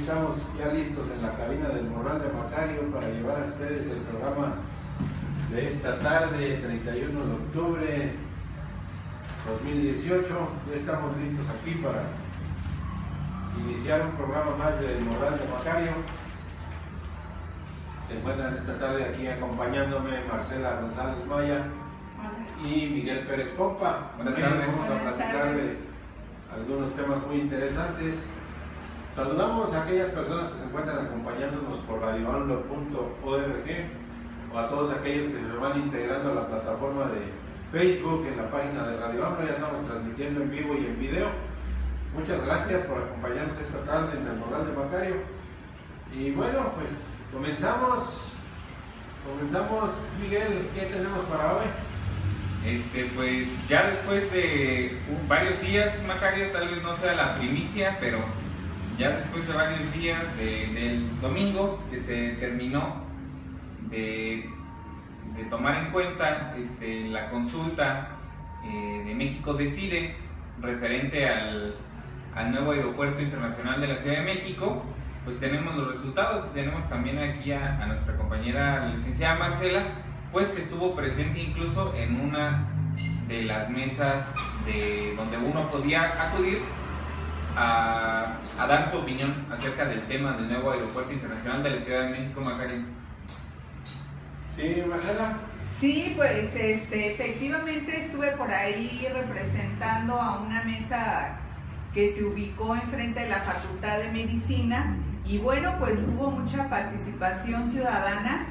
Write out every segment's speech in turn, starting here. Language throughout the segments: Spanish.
estamos ya listos en la cabina del Morral de Macario para llevar a ustedes el programa de esta tarde, 31 de octubre 2018. Ya estamos listos aquí para iniciar un programa más del Morral de Macario. Se encuentran esta tarde aquí acompañándome Marcela González Maya y Miguel Pérez Pompa. Buenas tardes. Vamos a platicar de algunos temas muy interesantes. Saludamos a aquellas personas que se encuentran acompañándonos por radioanlo.org o a todos aquellos que se van integrando a la plataforma de Facebook en la página de Radio Anlo. Ya estamos transmitiendo en vivo y en video. Muchas gracias por acompañarnos esta tarde en el Morral de Macario. Y bueno, pues comenzamos. Miguel, ¿qué tenemos para hoy? Pues ya después de varios días, Macario, tal vez no sea la primicia, pero ya después de varios días del domingo que se terminó de tomar en cuenta la consulta de México Decide referente al nuevo aeropuerto internacional de la Ciudad de México, pues tenemos los resultados y tenemos también aquí a nuestra compañera licenciada Marcela, pues que estuvo presente incluso en una de las mesas donde uno podía acudir a dar su opinión acerca del tema del nuevo aeropuerto internacional de la Ciudad de México, Macario. Sí, Marcela. Sí, pues efectivamente estuve por ahí representando a una mesa que se ubicó enfrente de la Facultad de Medicina y bueno, pues hubo mucha participación ciudadana.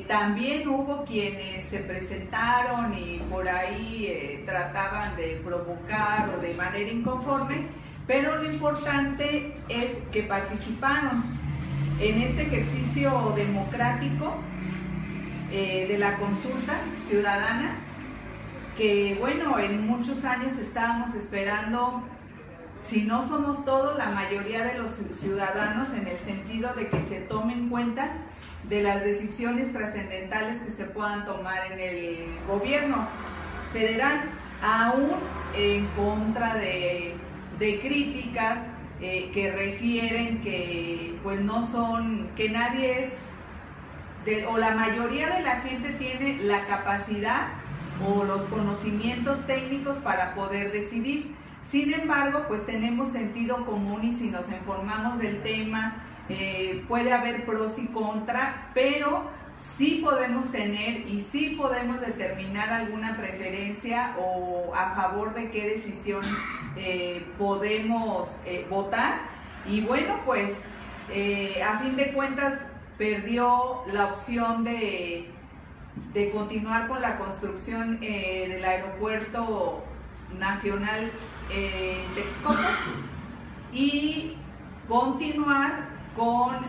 También hubo quienes se presentaron y por ahí trataban de provocar o de manera inconforme, pero lo importante es que participaron en este ejercicio democrático de la consulta ciudadana, que bueno, en muchos años estábamos esperando, si no somos todos, la mayoría de los ciudadanos, en el sentido de que se tomen cuenta de las decisiones trascendentales que se puedan tomar en el gobierno federal, aún en contra de críticas que refieren que pues no son, que nadie es, o la mayoría de la gente tiene la capacidad o los conocimientos técnicos para poder decidir. Sin embargo, pues tenemos sentido común y si nos informamos del tema, puede haber pros y contra, pero sí podemos tener y sí podemos determinar alguna preferencia o a favor de qué decisión podemos votar. Y bueno, pues a fin de cuentas perdió la opción de continuar con la construcción del aeropuerto nacional Texcoco y continuar con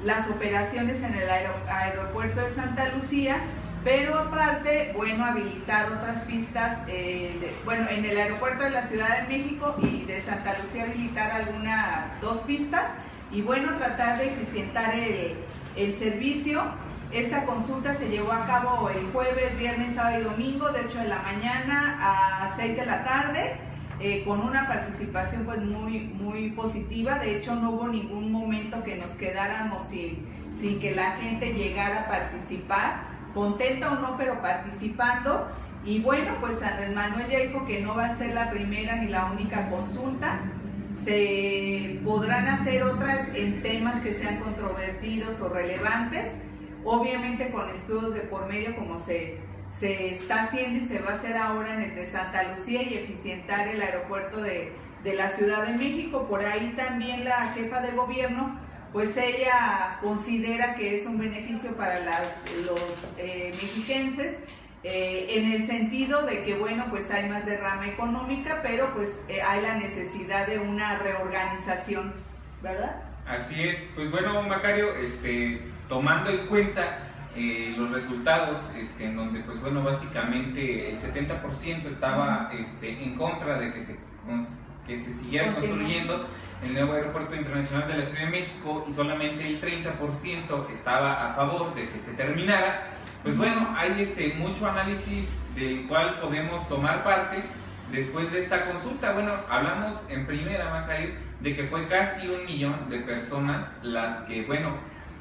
las operaciones en el aeropuerto de Santa Lucía, pero aparte, bueno, habilitar otras pistas, en el aeropuerto de la Ciudad de México y de Santa Lucía habilitar dos pistas y bueno, tratar de eficientar el servicio. Esta consulta se llevó a cabo el jueves, viernes, sábado y domingo, de 8 de la mañana a 6 de la tarde, con una participación pues muy positiva. De hecho, no hubo ningún momento que nos quedáramos sin que la gente llegara a participar, contenta o no, pero participando. Y bueno, pues Andrés Manuel ya dijo que no va a ser la primera ni la única consulta. Se podrán hacer otras en temas que sean controvertidos o relevantes, obviamente con estudios de por medio como se está haciendo y se va a hacer ahora en el de Santa Lucía y eficientar el aeropuerto de la Ciudad de México. Por ahí también la jefa de gobierno, pues ella considera que es un beneficio para los mexiquenses, en el sentido de que bueno, pues hay más derrama económica, pero pues hay la necesidad de una reorganización, ¿verdad? Así es. Pues bueno, Macario, tomando en cuenta los resultados, en donde pues bueno, básicamente el 70% estaba en contra de que se siguiera construyendo el nuevo aeropuerto internacional de la Ciudad de México y solamente el 30% estaba a favor de que se terminara. Pues bueno, hay mucho análisis del cual podemos tomar parte después de esta consulta. Bueno, hablamos en primera, Macario, de que fue casi 1 millón de personas las que, bueno,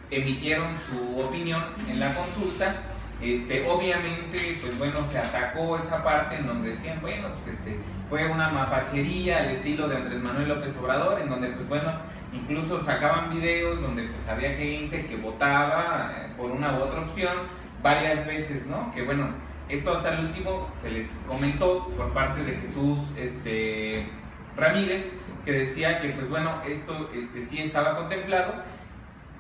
emitieron su opinión en la consulta. Obviamente, pues bueno, se atacó esa parte en donde decían, bueno, pues fue una mapachería al estilo de Andrés Manuel López Obrador, en donde, pues bueno, incluso sacaban videos donde pues había gente que votaba por una u otra opción varias veces, ¿no? Que bueno, esto hasta el último se les comentó por parte de Jesús Ramírez, que decía que pues bueno, esto sí estaba contemplado,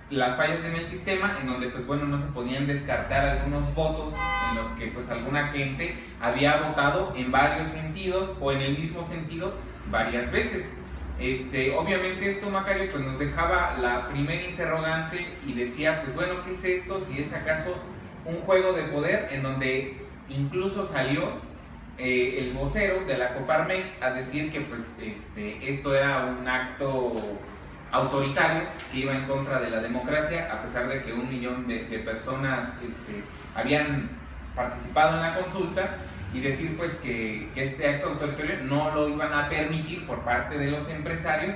las fallas en el sistema, en donde pues bueno, no se podían descartar algunos votos en los que pues alguna gente había votado en varios sentidos o en el mismo sentido varias veces. Obviamente esto, Macario, pues nos dejaba la primera interrogante y decía, pues bueno, ¿qué es esto? Si es acaso un juego de poder, en donde incluso salió el vocero de la Coparmex a decir que pues esto era un acto autoritario que iba en contra de la democracia, a pesar de que 1 millón de personas habían participado en la consulta, y decir pues que este acto autoritario no lo iban a permitir por parte de los empresarios,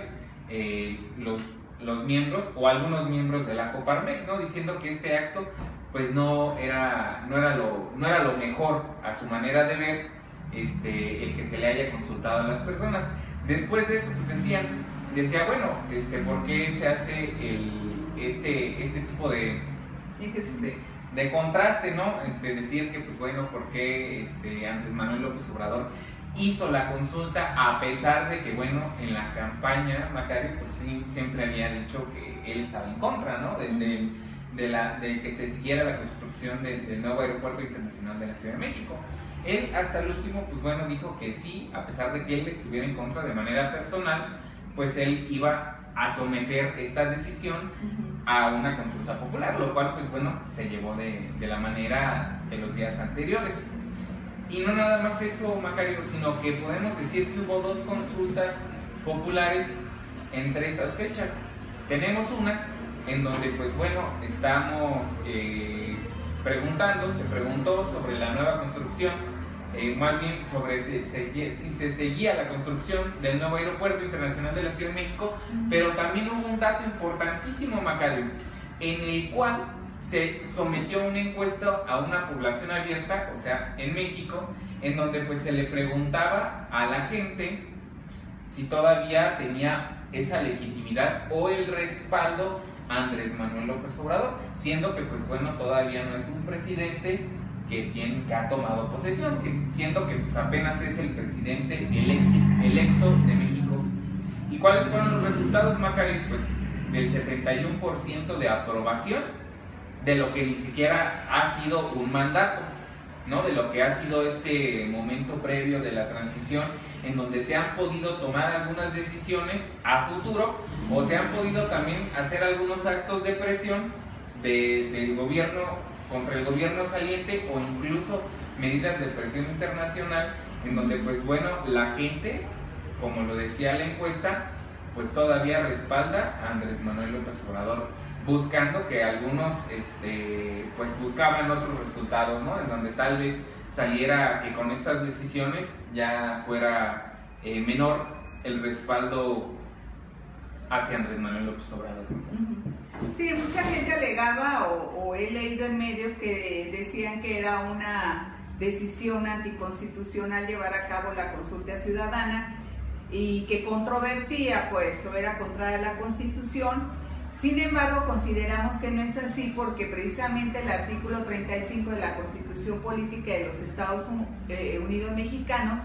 los miembros o algunos miembros de la Coparmex, ¿no? Diciendo que este acto pues no era lo mejor a su manera de ver, el que se le haya consultado a las personas. Después de esto pues decía, bueno, ¿por qué se hace este tipo de contraste, ¿no? Decir que, pues bueno, ¿por qué Andrés Manuel López Obrador hizo la consulta a pesar de que, bueno, en la campaña, Macario, pues sí, siempre había dicho que él estaba en contra, ¿no? De que se siguiera la construcción del nuevo aeropuerto internacional de la Ciudad de México. Él hasta el último, pues bueno, dijo que sí, a pesar de que él estuviera en contra de manera personal, pues él iba a someter esta decisión a una consulta popular, lo cual pues bueno, se llevó de la manera de los días anteriores. Y no nada más eso, Macario, sino que podemos decir que hubo 2 consultas populares entre esas fechas. Tenemos una en donde pues bueno, estamos se preguntó sobre la nueva construcción, más bien sobre si se seguía la construcción del nuevo aeropuerto internacional de la Ciudad de México, pero también hubo un dato importantísimo, Macario, en el cual se sometió una encuesta a una población abierta, o sea, en México, en donde pues se le preguntaba a la gente si todavía tenía esa legitimidad o el respaldo a Andrés Manuel López Obrador, siendo que pues bueno, todavía no es un presidente que ha tomado posesión, siendo que pues apenas es el presidente electo de México. ¿Y cuáles fueron los resultados, Macario? Pues del 71% de aprobación de lo que ni siquiera ha sido un mandato, ¿no? De lo que ha sido este momento previo de la transición, en donde se han podido tomar algunas decisiones a futuro, o se han podido también hacer algunos actos de presión del gobierno contra el gobierno saliente, o incluso medidas de presión internacional, en donde pues bueno, la gente, como lo decía la encuesta, pues todavía respalda a Andrés Manuel López Obrador, buscando que algunos pues buscaban otros resultados, ¿no? En donde tal vez saliera que con estas decisiones ya fuera menor el respaldo hacia Andrés Manuel López Obrador. Sí, mucha gente alegaba o he leído en medios que decían que era una decisión anticonstitucional llevar a cabo la consulta ciudadana y que controvertía, pues, o era contra la Constitución. Sin embargo, consideramos que no es así, porque precisamente el artículo 35 de la Constitución Política de los Estados Unidos Mexicanos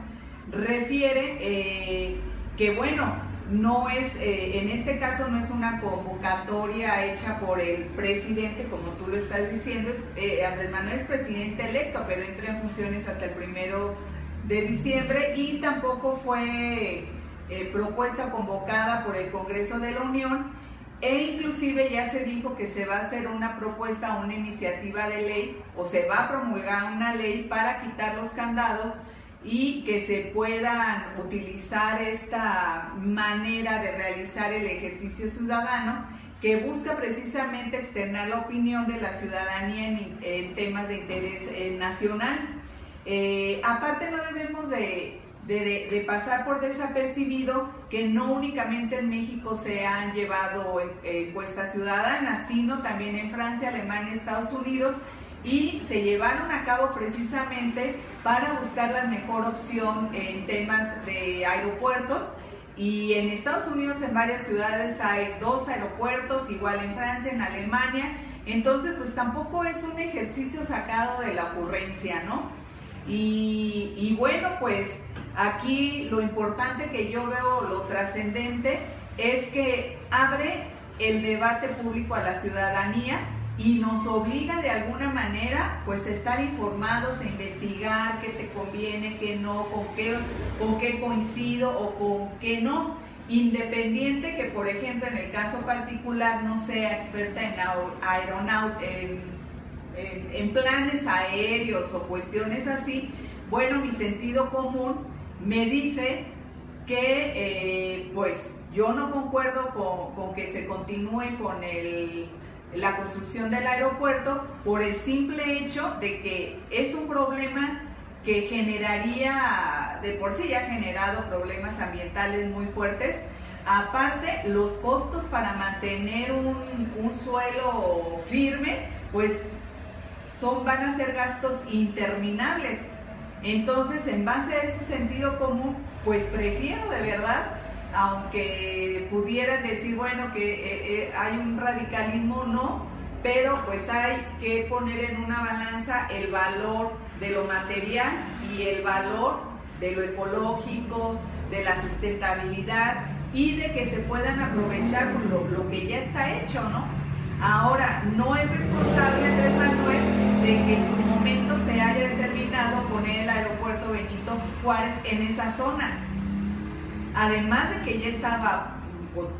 refiere que, bueno, no es, en este caso no es una convocatoria hecha por el presidente, como tú lo estás diciendo. Andrés Manuel es presidente electo, pero entra en funciones hasta el 1 de diciembre, y tampoco fue propuesta o convocada por el Congreso de la Unión, e inclusive ya se dijo que se va a hacer una propuesta, una iniciativa de ley, o se va a promulgar una ley para quitar los candados y que se puedan utilizar esta manera de realizar el ejercicio ciudadano, que busca precisamente externar la opinión de la ciudadanía en temas de interés nacional. Aparte, no debemos de de pasar por desapercibido que no únicamente en México se han llevado encuestas ciudadanas, sino también en Francia, Alemania, Estados Unidos, y se llevaron a cabo precisamente para buscar la mejor opción en temas de aeropuertos. Y en Estados Unidos en varias ciudades hay 2 aeropuertos, igual en Francia, en Alemania. Entonces pues tampoco es un ejercicio sacado de la ocurrencia, ¿no? Y bueno, pues aquí lo importante que yo veo, lo trascendente, es que abre el debate público a la ciudadanía y nos obliga de alguna manera pues a estar informados, a investigar qué te conviene, qué no, con qué coincido o con qué no, independiente que por ejemplo en el caso particular no sea experta en planes aéreos o cuestiones así. Bueno, mi sentido común me dice que pues yo no concuerdo con que se continúe con la construcción del aeropuerto por el simple hecho de que es un problema que generaría, de por sí ya ha generado problemas ambientales muy fuertes. Aparte, los costos para mantener un suelo firme, pues van a ser gastos interminables. Entonces, en base a ese sentido común, pues prefiero de verdad, aunque pudieran decir, bueno, que hay un radicalismo, no, pero pues hay que poner en una balanza el valor de lo material y el valor de lo ecológico, de la sustentabilidad y de que se puedan aprovechar lo que ya está hecho, ¿no? Ahora, no es responsable Andrés Manuel de que en su momento se haya determinado poner el aeropuerto Benito Juárez en esa zona, además de que ya estaba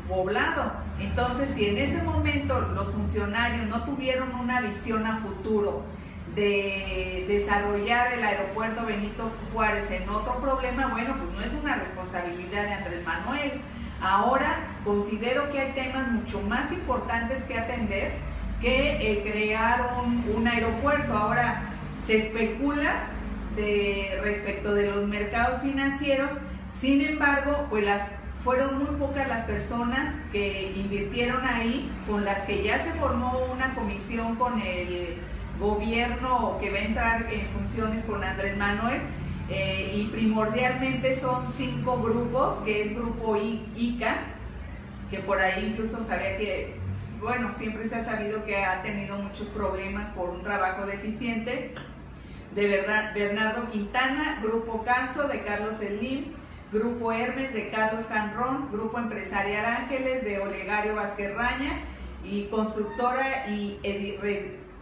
poblado. Entonces, si en ese momento los funcionarios no tuvieron una visión a futuro de desarrollar el aeropuerto Benito Juárez en otro problema, bueno, pues no es una responsabilidad de Andrés Manuel. Ahora considero que hay temas mucho más importantes que atender que crear un aeropuerto. Ahora se especula respecto de los mercados financieros, sin embargo, pues fueron muy pocas las personas que invirtieron ahí, con las que ya se formó una comisión con el gobierno que va a entrar en funciones con Andrés Manuel. Y primordialmente son 5 grupos, que es Grupo ICA, que por ahí incluso sabía que, bueno, siempre se ha sabido que ha tenido muchos problemas por un trabajo deficiente, de Bernardo Quintana, Grupo Carso de Carlos Slim, Grupo Hermes de Carlos Janrón, Grupo Empresarial Ángeles de Olegario Vázquez Raña, y Constructora y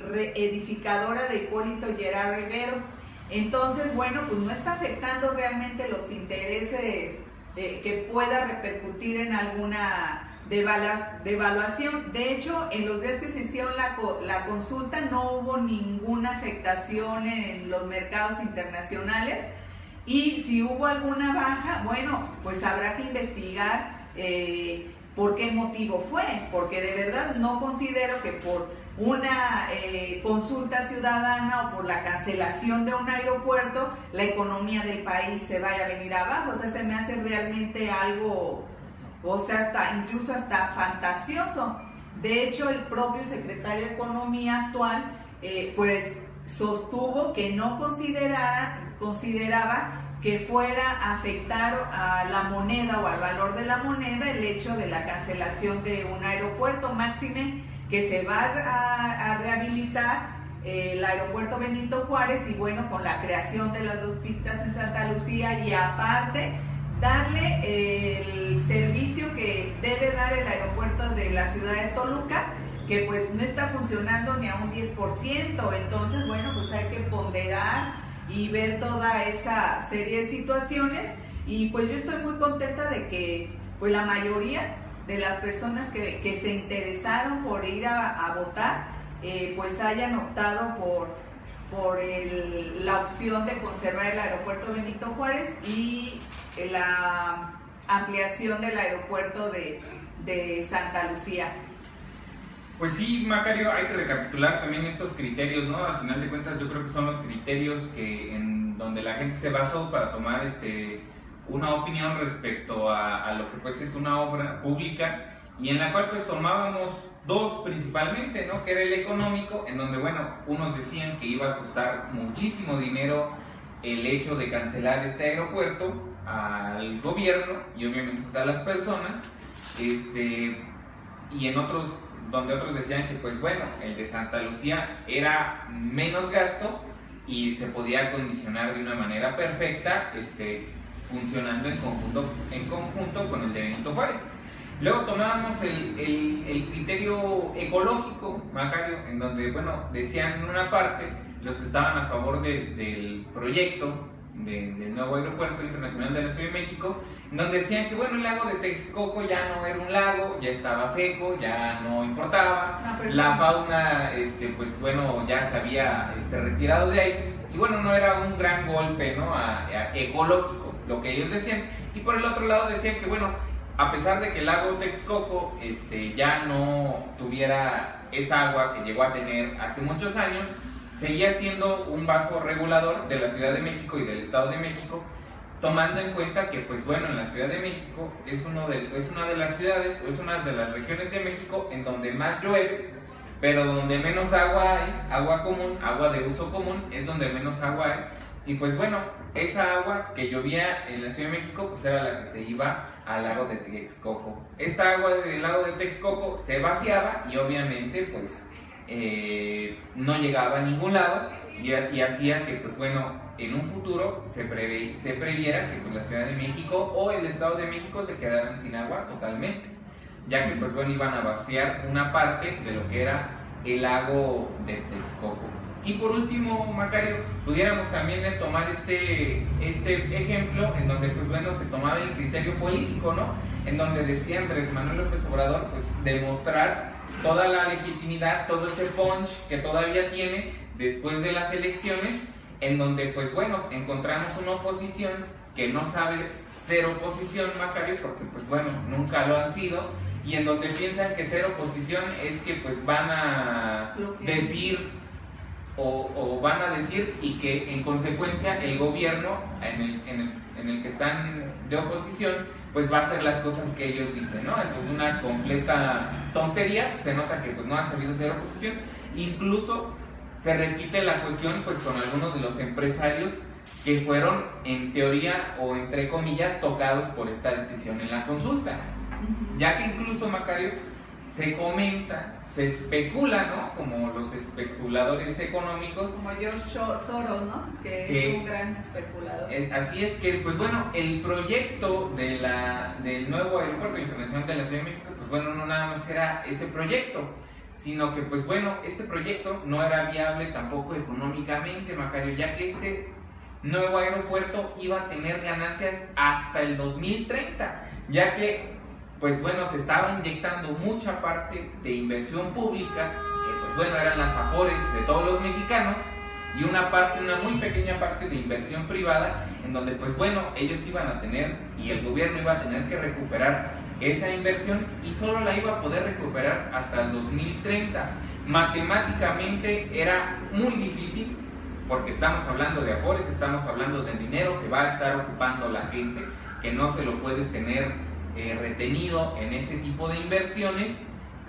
Edificadora de Hipólito Gerard Rivero. Entonces, bueno, pues no está afectando realmente los intereses que pueda repercutir en alguna devaluación. De hecho, en los días que se hicieron la consulta no hubo ninguna afectación en los mercados internacionales, y si hubo alguna baja, bueno, pues habrá que investigar por qué motivo fue, porque de verdad no considero que por una consulta ciudadana o por la cancelación de un aeropuerto la economía del país se vaya a venir abajo. O sea, se me hace realmente algo, o sea, incluso hasta fantasioso. De hecho, el propio secretario de Economía actual pues sostuvo que no consideraba que fuera a afectar a la moneda o al valor de la moneda el hecho de la cancelación de un aeropuerto. Máxime que se va a rehabilitar el aeropuerto Benito Juárez, y bueno, con la creación de las 2 pistas en Santa Lucía, y aparte darle el servicio que debe dar el aeropuerto de la ciudad de Toluca, que pues no está funcionando ni a un 10%. Entonces, bueno, pues hay que ponderar y ver toda esa serie de situaciones, y pues yo estoy muy contenta de que pues la mayoría de las personas que se interesaron por ir a votar, pues hayan optado por la opción de conservar el aeropuerto Benito Juárez y la ampliación del aeropuerto de Santa Lucía. Pues sí, Macario, hay que recapitular también estos criterios, ¿no? Al final de cuentas yo creo que son los criterios que en donde la gente se basó para tomar una opinión respecto a lo que pues es una obra pública, y en la cual pues tomábamos dos principalmente, ¿no? Que era el económico, en donde bueno, unos decían que iba a costar muchísimo dinero el hecho de cancelar este aeropuerto al gobierno y obviamente pues a las personas, y en otros, donde otros decían que pues bueno, el de Santa Lucía era menos gasto y se podía acondicionar de una manera perfecta, funcionando en conjunto con el de Benito Juárez. Luego tomábamos el criterio ecológico, Macario, en donde, bueno, decían en una parte, los que estaban a favor del proyecto del nuevo aeropuerto internacional de la Ciudad de México, en donde decían que, bueno, el lago de Texcoco ya no era un lago, ya estaba seco, ya no importaba, la fauna, pues bueno, ya se había retirado de ahí, y bueno, no era un gran golpe, ¿no? Ecológico, lo que ellos decían. Y por el otro lado decían que, bueno, a pesar de que el lago Texcoco ya no tuviera esa agua que llegó a tener hace muchos años, seguía siendo un vaso regulador de la Ciudad de México y del Estado de México, tomando en cuenta que, pues bueno, en la Ciudad de México es una de las ciudades, o es una de las regiones de México en donde más llueve, pero donde menos agua hay, agua común, agua de uso común, es donde menos agua hay. Y pues bueno, esa agua que llovía en la Ciudad de México pues era la que se iba al lago de Texcoco. Esta agua del lago de Texcoco se vaciaba y obviamente pues no llegaba a ningún lado, y hacía que pues bueno, en un futuro se previera que pues la Ciudad de México o el Estado de México se quedaran sin agua totalmente, ya que pues bueno, iban a vaciar una parte de lo que era el lago de Texcoco. Y por último, Macario, pudiéramos también tomar este ejemplo en donde pues bueno, se tomaba el criterio político, ¿no? En donde decía Andrés Manuel López Obrador pues demostrar toda la legitimidad, todo ese punch que todavía tiene después de las elecciones, en donde pues bueno, encontramos una oposición que no sabe ser oposición, Macario, porque pues bueno, nunca lo han sido, y en donde piensan que ser oposición es que pues van a decir o van a decir, y que en consecuencia el gobierno en el que están de oposición pues va a hacer las cosas que ellos dicen, ¿no? Entonces una completa tontería, se nota que pues no han sabido ser oposición. Incluso se repite la cuestión pues con algunos de los empresarios que fueron en teoría o entre comillas tocados por esta decisión en la consulta, ya que incluso, Macario, se comenta, se especula, ¿no? Como los especuladores económicos. Como George Soros, ¿no? Que es un gran especulador. Así es que, pues bueno, el proyecto del nuevo aeropuerto internacional de la Ciudad de México, pues bueno, no nada más era ese proyecto, sino que, pues bueno, este proyecto no era viable tampoco económicamente, Macario, ya que este nuevo aeropuerto iba a tener ganancias hasta el 2030, ya que pues bueno, se estaba inyectando mucha parte de inversión pública, que pues bueno, eran las afores de todos los mexicanos, y una muy pequeña parte de inversión privada, en donde pues bueno, ellos iban a tener, y el gobierno iba a tener que recuperar esa inversión, y solo la iba a poder recuperar hasta el 2030. Matemáticamente era muy difícil, porque estamos hablando de afores, estamos hablando del dinero que va a estar ocupando la gente, que no se lo puedes tener retenido en ese tipo de inversiones,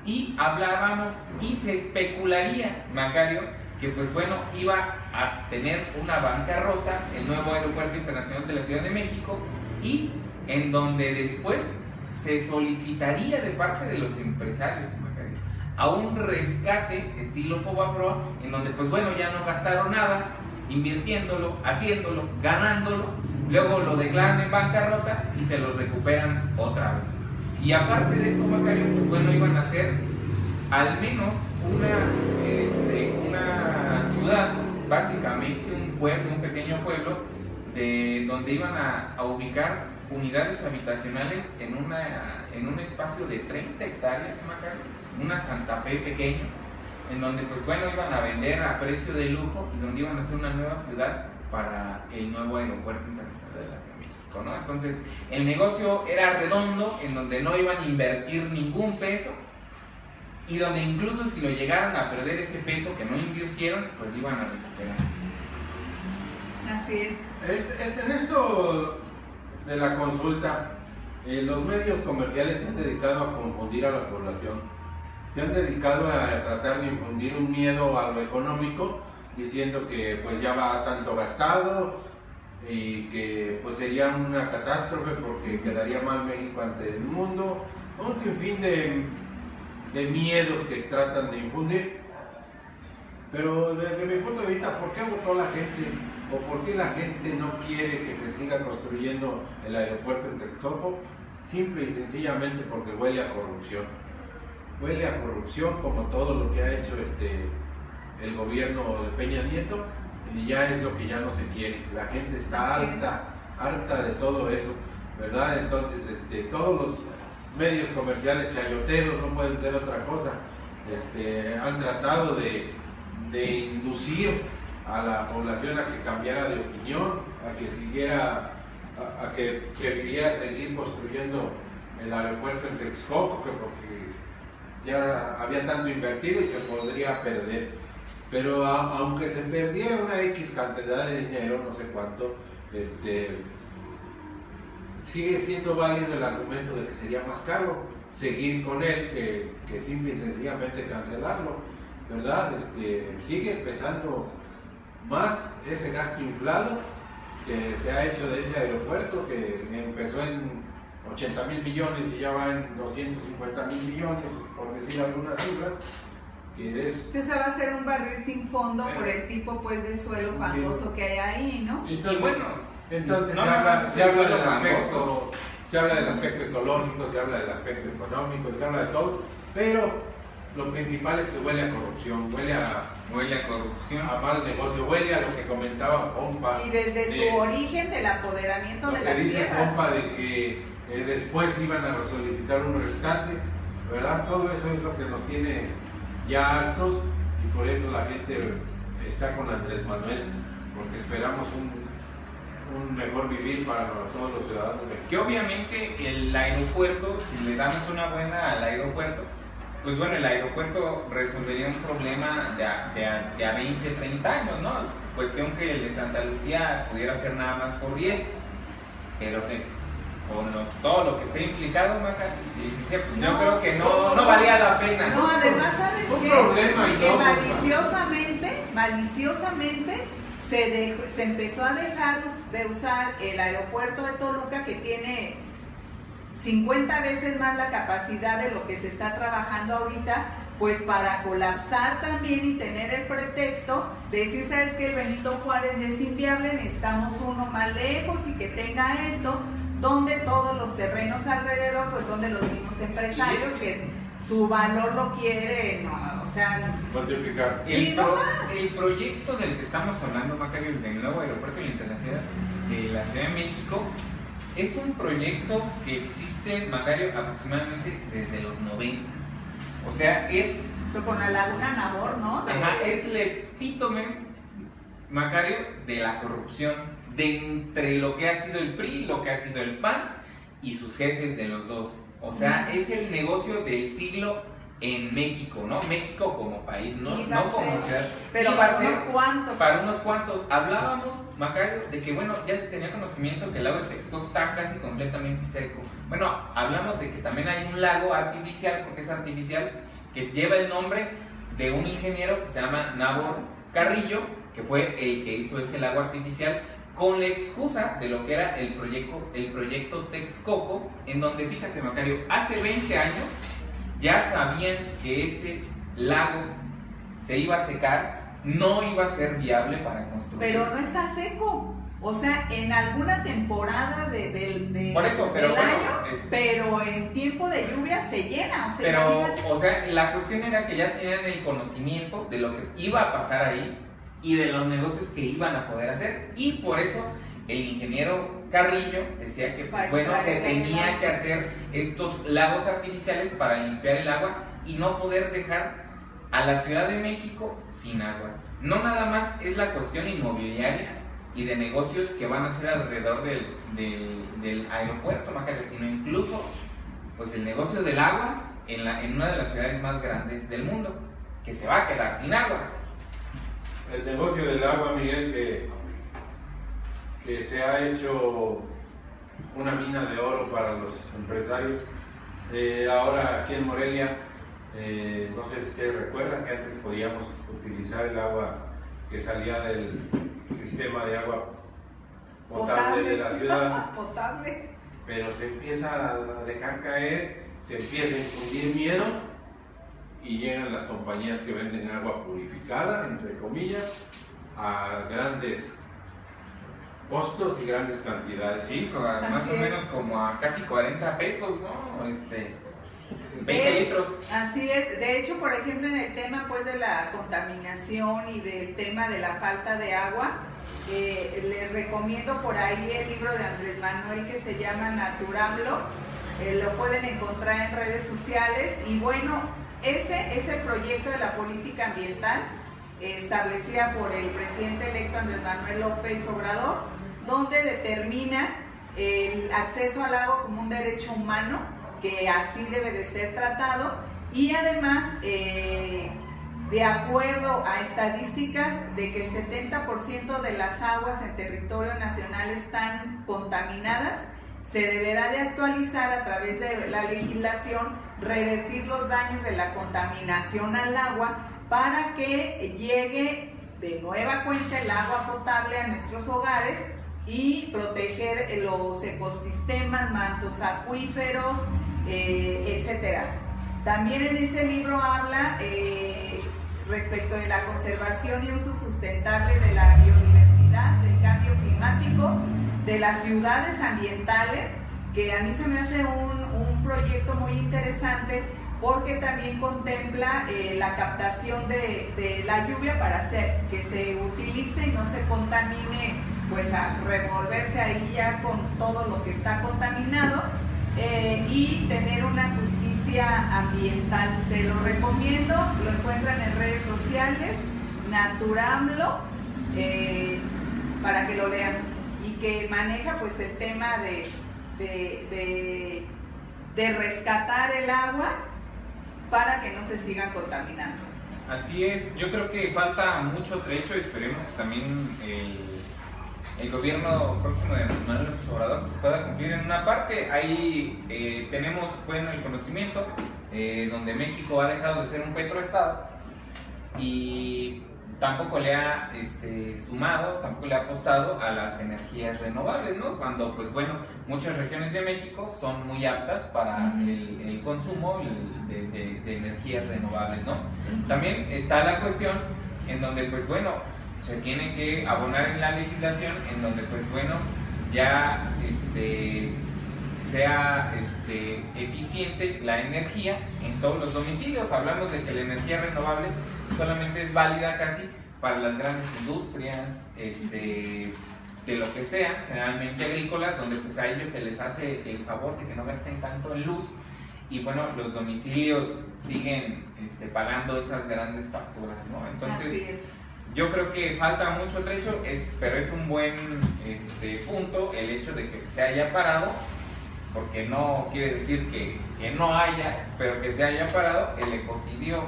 y hablábamos y se especularía, Macario, que pues bueno, iba a tener una bancarrota el nuevo aeropuerto internacional de la Ciudad de México, y en donde después se solicitaría de parte de los empresarios, Macario, a un rescate estilo Fobaproa, en donde pues bueno, ya no gastaron nada invirtiéndolo, haciéndolo, ganándolo, luego lo declaran en bancarrota y se los recuperan otra vez. Y aparte de eso, Macario, pues bueno, iban a hacer al menos una ciudad, básicamente un pueblo, un pequeño pueblo, donde iban a ubicar unidades habitacionales en un espacio de 30 hectáreas, Macario, una Santa Fe pequeña, en donde pues bueno, iban a vender a precio de lujo, y donde iban a hacer una nueva ciudad para el nuevo aeropuerto internacional de la Ciudad de México, ¿no? Entonces el negocio era redondo, en donde no iban a invertir ningún peso, y donde incluso si lo llegaron a perder ese peso que no invirtieron, pues lo iban a recuperar. Así es. En esto de la consulta, los medios comerciales se han dedicado a confundir a la población, se han dedicado a tratar de infundir un miedo a lo económico, diciendo que pues ya va tanto gastado y que pues sería una catástrofe porque quedaría mal México ante el mundo, un sinfín de miedos que tratan de infundir. Pero desde mi punto de vista, ¿por qué votó la gente? ¿O por qué la gente no quiere que se siga construyendo el aeropuerto en Texcoco? Simple y sencillamente porque huele a corrupción. Huele a corrupción como todo lo que ha hecho el gobierno de Peña Nieto, y ya es lo que ya no se quiere. La gente está harta de todo eso, ¿verdad? Entonces, todos los medios comerciales chayoteros, no pueden ser otra cosa, han tratado de inducir a la población a que cambiara de opinión, a que siguiera, a que quería seguir construyendo el aeropuerto en Texcoco, porque ya había tanto invertido y se podría perder. Pero aunque se perdiera una X cantidad de dinero, no sé cuánto, sigue siendo válido el argumento de que sería más caro seguir con él que simple y sencillamente cancelarlo, ¿verdad? Sigue pesando más ese gasto inflado que se ha hecho de ese aeropuerto, que empezó en 80,000 millones y ya va en 250,000 millones, por decir algunas cifras. Se va a hacer un barril sin fondo por el tipo pues de suelo fangoso que hay ahí, ¿no? Entonces no, se habla del aspecto ecológico, se habla del aspecto económico, se habla de todo, pero lo principal es que huele a corrupción, huele a corrupción, a mal negocio, huele a lo que comentaba Pompa. Y desde su origen del apoderamiento de las tierras. Lo que dice Pompa de que después iban a solicitar un rescate, ¿verdad? Todo eso es lo que nos tiene ya hartos, y por eso la gente está con Andrés Manuel, porque esperamos un mejor vivir para todos los ciudadanos. Que obviamente el aeropuerto, si le damos una buena al aeropuerto, pues bueno, el aeropuerto resolvería un problema de a 20, 30 años, ¿no? Cuestión que el de Santa Lucía pudiera ser nada más por 10, pero que con todo lo que se ha implicado, Maca, pues yo creo que no valía la pena. No, además, ¿sabes qué? Que maliciosamente se empezó a dejar de usar el aeropuerto de Toluca, que tiene 50 veces más la capacidad de lo que se está trabajando ahorita, pues para colapsar también y tener el pretexto de decir, ¿sabes qué? El Benito Juárez es inviable, necesitamos uno más lejos y que tenga esto, donde todos los terrenos alrededor pues son de los mismos empresarios que su valor lo quiere, cuantificar. El proyecto del que estamos hablando, Macario, del nuevo aeropuerto internacional de la Ciudad de México, es un proyecto que existe, Macario, aproximadamente desde los 90. O sea, es... Pero con la laguna Nabor, ¿no? Es el epítome, Macario, de la corrupción, de entre lo que ha sido el PRI, lo que ha sido el PAN y sus jefes de los dos. O sea, es el negocio del siglo en México, ¿no? México como país, no como ciudad. Pero para unos cuantos. Para unos cuantos. Hablábamos, Macario, de que bueno, ya se tenía conocimiento que el lago de Texcoco está casi completamente seco. Bueno, hablamos de que también hay un lago artificial, porque es artificial, que lleva el nombre de un ingeniero que se llama Nabor Carrillo, que fue el que hizo ese lago artificial, con la excusa de lo que era el proyecto Texcoco, en donde, fíjate, Macario, hace 20 años ya sabían que ese lago se iba a secar, no iba a ser viable para construir. Pero no está seco. O sea, en alguna temporada del año, pero en tiempo de lluvia se llena. O sea, la cuestión era que ya tenían el conocimiento de lo que iba a pasar ahí y de los negocios que iban a poder hacer. Y por eso el ingeniero Carrillo decía que se tenía que hacer estos lagos artificiales para limpiar el agua y no poder dejar a la Ciudad de México sin agua. No nada más es la cuestión inmobiliaria y de negocios que van a ser alrededor del aeropuerto, Macario, sino incluso pues el negocio del agua en una de las ciudades más grandes del mundo, que se va a quedar sin agua. El negocio del agua, Miguel, que se ha hecho una mina de oro para los empresarios. Ahora aquí en Morelia, no sé si ustedes recuerdan que antes podíamos utilizar el agua que salía del sistema de agua potable de la ciudad, potable. Pero se empieza a dejar caer, se empieza a infundir miedo y llegan las compañías que venden agua purificada, entre comillas, a grandes costos y grandes cantidades. Sí, más o menos como a casi 40 pesos, ¿no? 20 litros. Así es. De hecho, por ejemplo, en el tema pues de la contaminación y del tema de la falta de agua, les recomiendo por ahí el libro de Andrés Manuel que se llama Naturamlo. Lo pueden encontrar en redes sociales. Y bueno, ese es el proyecto de la política ambiental establecida por el presidente electo Andrés Manuel López Obrador, donde determina el acceso al agua como un derecho humano, que así debe de ser tratado, y además, de acuerdo a estadísticas de que el 70% de las aguas en territorio nacional están contaminadas, se deberá de actualizar a través de la legislación, revertir los daños de la contaminación al agua para que llegue de nueva cuenta el agua potable a nuestros hogares y proteger los ecosistemas, mantos acuíferos, etcétera. También en ese libro habla respecto de la conservación y uso sustentable de la biodiversidad, del cambio climático, de las ciudades ambientales, que a mí se me hace un proyecto muy interesante porque también contempla la captación de la lluvia para hacer que se utilice y no se contamine, pues a revolverse ahí ya con todo lo que está contaminado, y tener una justicia ambiental. Se lo recomiendo, lo encuentran en redes sociales, Naturamlo, para que lo lean, y que maneja pues el tema de rescatar el agua para que no se sigan contaminando. Así es, yo creo que falta mucho trecho, esperemos que también el gobierno próximo de Manuel López Obrador pues, pueda cumplir en una parte. Ahí tenemos el conocimiento donde México ha dejado de ser un petroestado y tampoco le ha sumado, tampoco le ha apostado a las energías renovables, ¿no? Cuando, pues bueno, muchas regiones de México son muy aptas para el consumo de energías renovables, ¿no? También está la cuestión en donde, pues bueno, se tiene que abonar en la legislación, en donde, pues bueno, ya sea eficiente la energía en todos los domicilios. Hablamos de que la energía renovable solamente es válida casi para las grandes industrias, de lo que sea, generalmente agrícolas, donde pues a ellos se les hace el favor de que no gasten tanto en luz, y bueno, los domicilios siguen pagando esas grandes facturas, ¿no? Entonces, yo creo que falta mucho trecho, pero es un buen punto el hecho de que se haya parado, porque no quiere decir que no haya, pero que se haya parado el ecocidio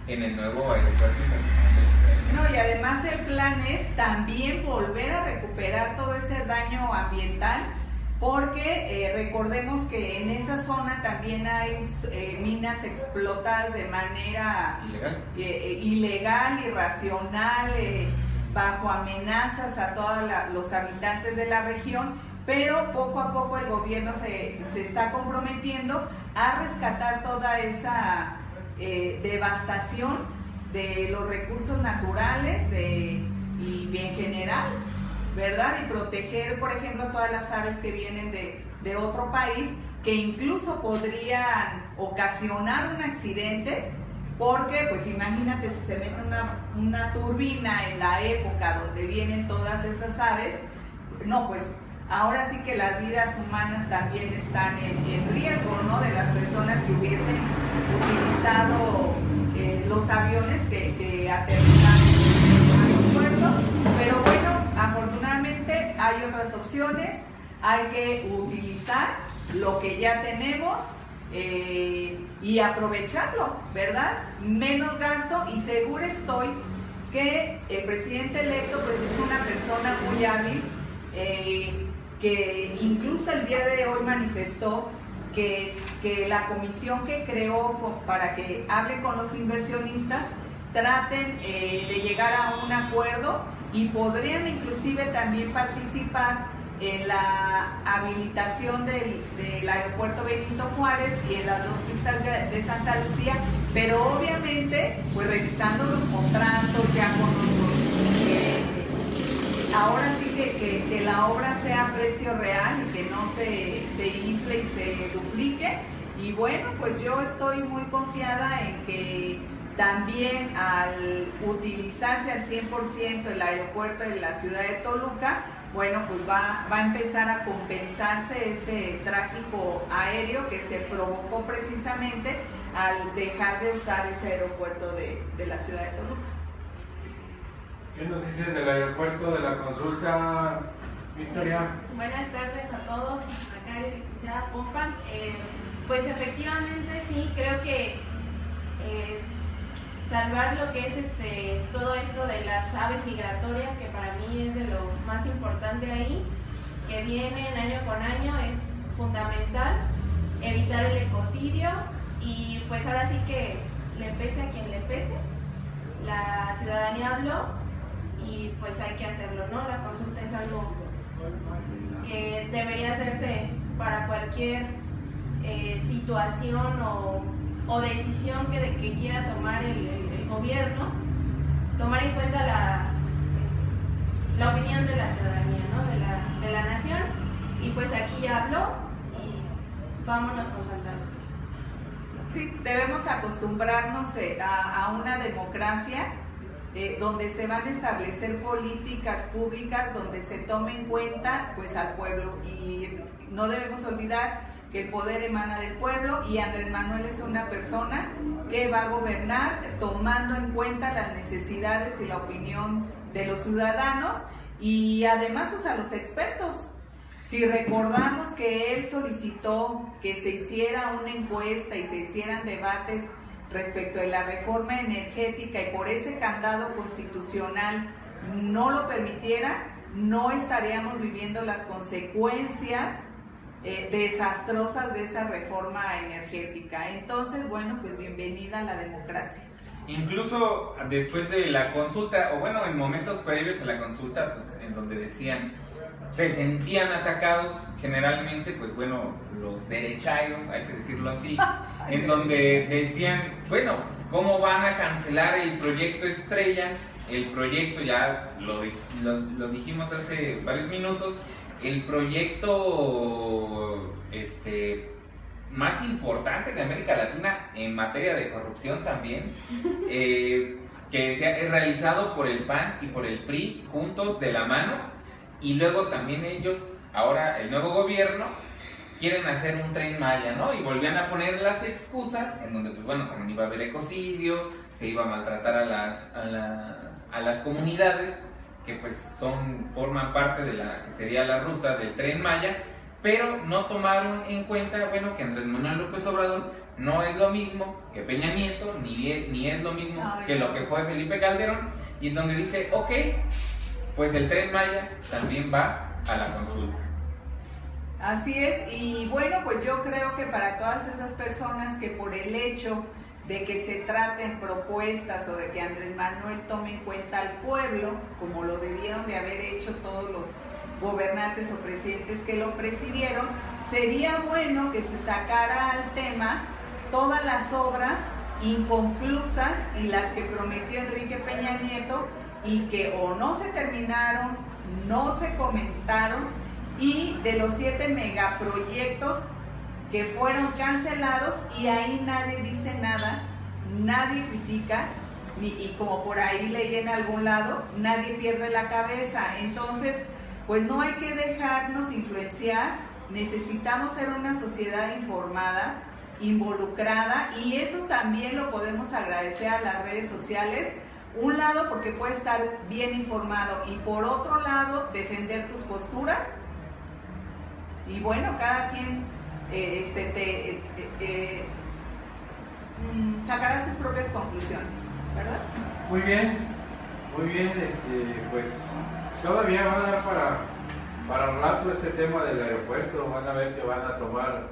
en el nuevo aeropuerto internacional. No, y además el plan es también volver a recuperar todo ese daño ambiental, porque recordemos que en esa zona también hay minas explotadas de manera ilegal, irracional, bajo amenazas a todos los habitantes de la región, pero poco a poco el gobierno se está comprometiendo a rescatar toda esa devastación de los recursos naturales y en general, ¿verdad? Y proteger, por ejemplo, todas las aves que vienen de otro país, que incluso podrían ocasionar un accidente, porque pues imagínate si se mete una turbina en la época donde vienen todas esas aves, no, pues ahora sí que las vidas humanas también están en riesgo, ¿no? De las personas que hubiesen utilizado los aviones que aterrizan en el aeropuerto. Pero bueno, afortunadamente hay otras opciones, hay que utilizar lo que ya tenemos y aprovecharlo, ¿verdad? Menos gasto, y segura estoy que el presidente electo pues es una persona muy hábil, que incluso el día de hoy manifestó que la comisión que creó para que hable con los inversionistas traten de llegar a un acuerdo y podrían inclusive también participar en la habilitación del aeropuerto Benito Juárez y en las 2 pistas de Santa Lucía, pero obviamente pues revisando los contratos ya con ahora sí que la obra sea a precio real y que no se infle y se duplique. Y bueno, pues yo estoy muy confiada en que también al utilizarse al 100% el aeropuerto de la ciudad de Toluca, bueno, pues va a empezar a compensarse ese tráfico aéreo que se provocó precisamente al dejar de usar ese aeropuerto de la ciudad de Toluca. ¿Qué nos dices del aeropuerto de la consulta, Victoria? Buenas tardes a todos, acá la licenciada Pompa. Pues efectivamente sí, creo que salvar lo que es todo esto de las aves migratorias, que para mí es de lo más importante ahí, que vienen año con año, es fundamental, evitar el ecocidio y pues ahora sí que le pese a quien le pese, la ciudadanía habló y pues hay que hacerlo, ¿no? La consulta es algo que debería hacerse para cualquier situación o decisión que quiera tomar el gobierno, tomar en cuenta la opinión de la ciudadanía, ¿no? de la nación, y pues aquí ya habló y vámonos con Santa Lucía. Sí, debemos acostumbrarnos a una democracia donde se van a establecer políticas públicas donde se tome en cuenta pues al pueblo, y no debemos olvidar que el poder emana del pueblo y Andrés Manuel es una persona que va a gobernar tomando en cuenta las necesidades y la opinión de los ciudadanos y además pues a los expertos. Si recordamos que él solicitó que se hiciera una encuesta y se hicieran debates respecto de la reforma energética y por ese candado constitucional no lo permitiera, no estaríamos viviendo las consecuencias desastrosas de esa reforma energética. Entonces, bueno, pues bienvenida a la democracia. Incluso después de la consulta, o bueno, en momentos previos a la consulta, pues en donde decían, se sentían atacados generalmente, pues bueno, los derechairos, hay que decirlo así, en donde decían, bueno, ¿cómo van a cancelar el proyecto Estrella? El proyecto, ya lo dijimos hace varios minutos, el proyecto más importante de América Latina en materia de corrupción también, que se ha realizado por el PAN y por el PRI juntos de la mano, y luego también ellos, ahora el nuevo gobierno, quieren hacer un Tren Maya, ¿no? Y volvían a poner las excusas en donde, pues bueno, también iba a haber ecocidio, se iba a maltratar a las comunidades que pues forman parte de la que sería la ruta del Tren Maya, pero no tomaron en cuenta, bueno, que Andrés Manuel López Obrador no es lo mismo que Peña Nieto, ni es lo mismo que lo que fue Felipe Calderón, y en donde dice, ok, pues el Tren Maya también va a la consulta. Así es, y bueno, pues yo creo que para todas esas personas que por el hecho de que se traten propuestas o de que Andrés Manuel tome en cuenta al pueblo, como lo debieron de haber hecho todos los gobernantes o presidentes que lo presidieron, sería bueno que se sacara al tema todas las obras inconclusas y las que prometió Enrique Peña Nieto y que o no se terminaron, no se comentaron, y de los 7 megaproyectos que fueron cancelados, y ahí nadie dice nada, nadie critica, y como por ahí leí en algún lado, nadie pierde la cabeza. Entonces, pues no hay que dejarnos influenciar, necesitamos ser una sociedad informada, involucrada, y eso también lo podemos agradecer a las redes sociales. Un lado porque puede estar bien informado y por otro lado defender tus posturas, y bueno, cada quien sacará sus propias conclusiones, ¿verdad? Muy bien, pues todavía va a dar para para rato este tema del aeropuerto. Van a ver que van a tomar,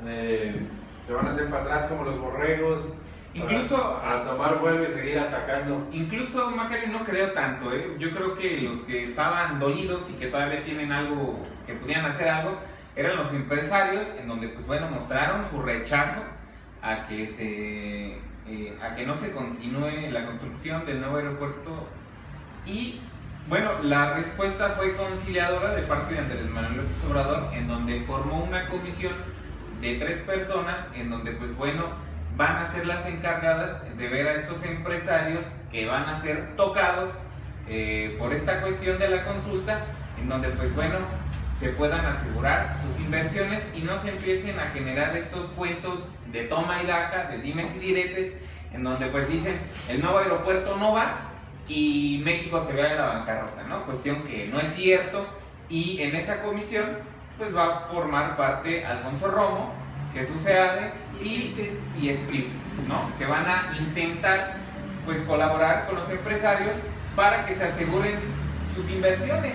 se van a hacer para atrás como los borregos. Incluso a tomar vuelo y seguir atacando. Incluso, Macario, no creo tanto, ¿eh? Yo creo que los que estaban dolidos y que todavía tienen algo, que podían hacer algo, eran los empresarios, en donde pues bueno, mostraron su rechazo a que no se continúe la construcción del nuevo aeropuerto. Y bueno, la respuesta fue conciliadora de parte de Andrés Manuel López Obrador, en donde formó una comisión de 3 personas, en donde pues bueno, van a ser las encargadas de ver a estos empresarios que van a ser tocados por esta cuestión de la consulta, en donde pues bueno, se puedan asegurar sus inversiones y no se empiecen a generar estos cuentos de toma y daca, de dimes y diretes, en donde pues dicen el nuevo aeropuerto no va y México se ve a la bancarrota, ¿no? Cuestión que no es cierto. Y en esa comisión pues va a formar parte Alfonso Romo, Jesús Seade y Esprit, ¿no? Que van a intentar pues colaborar con los empresarios para que se aseguren sus inversiones,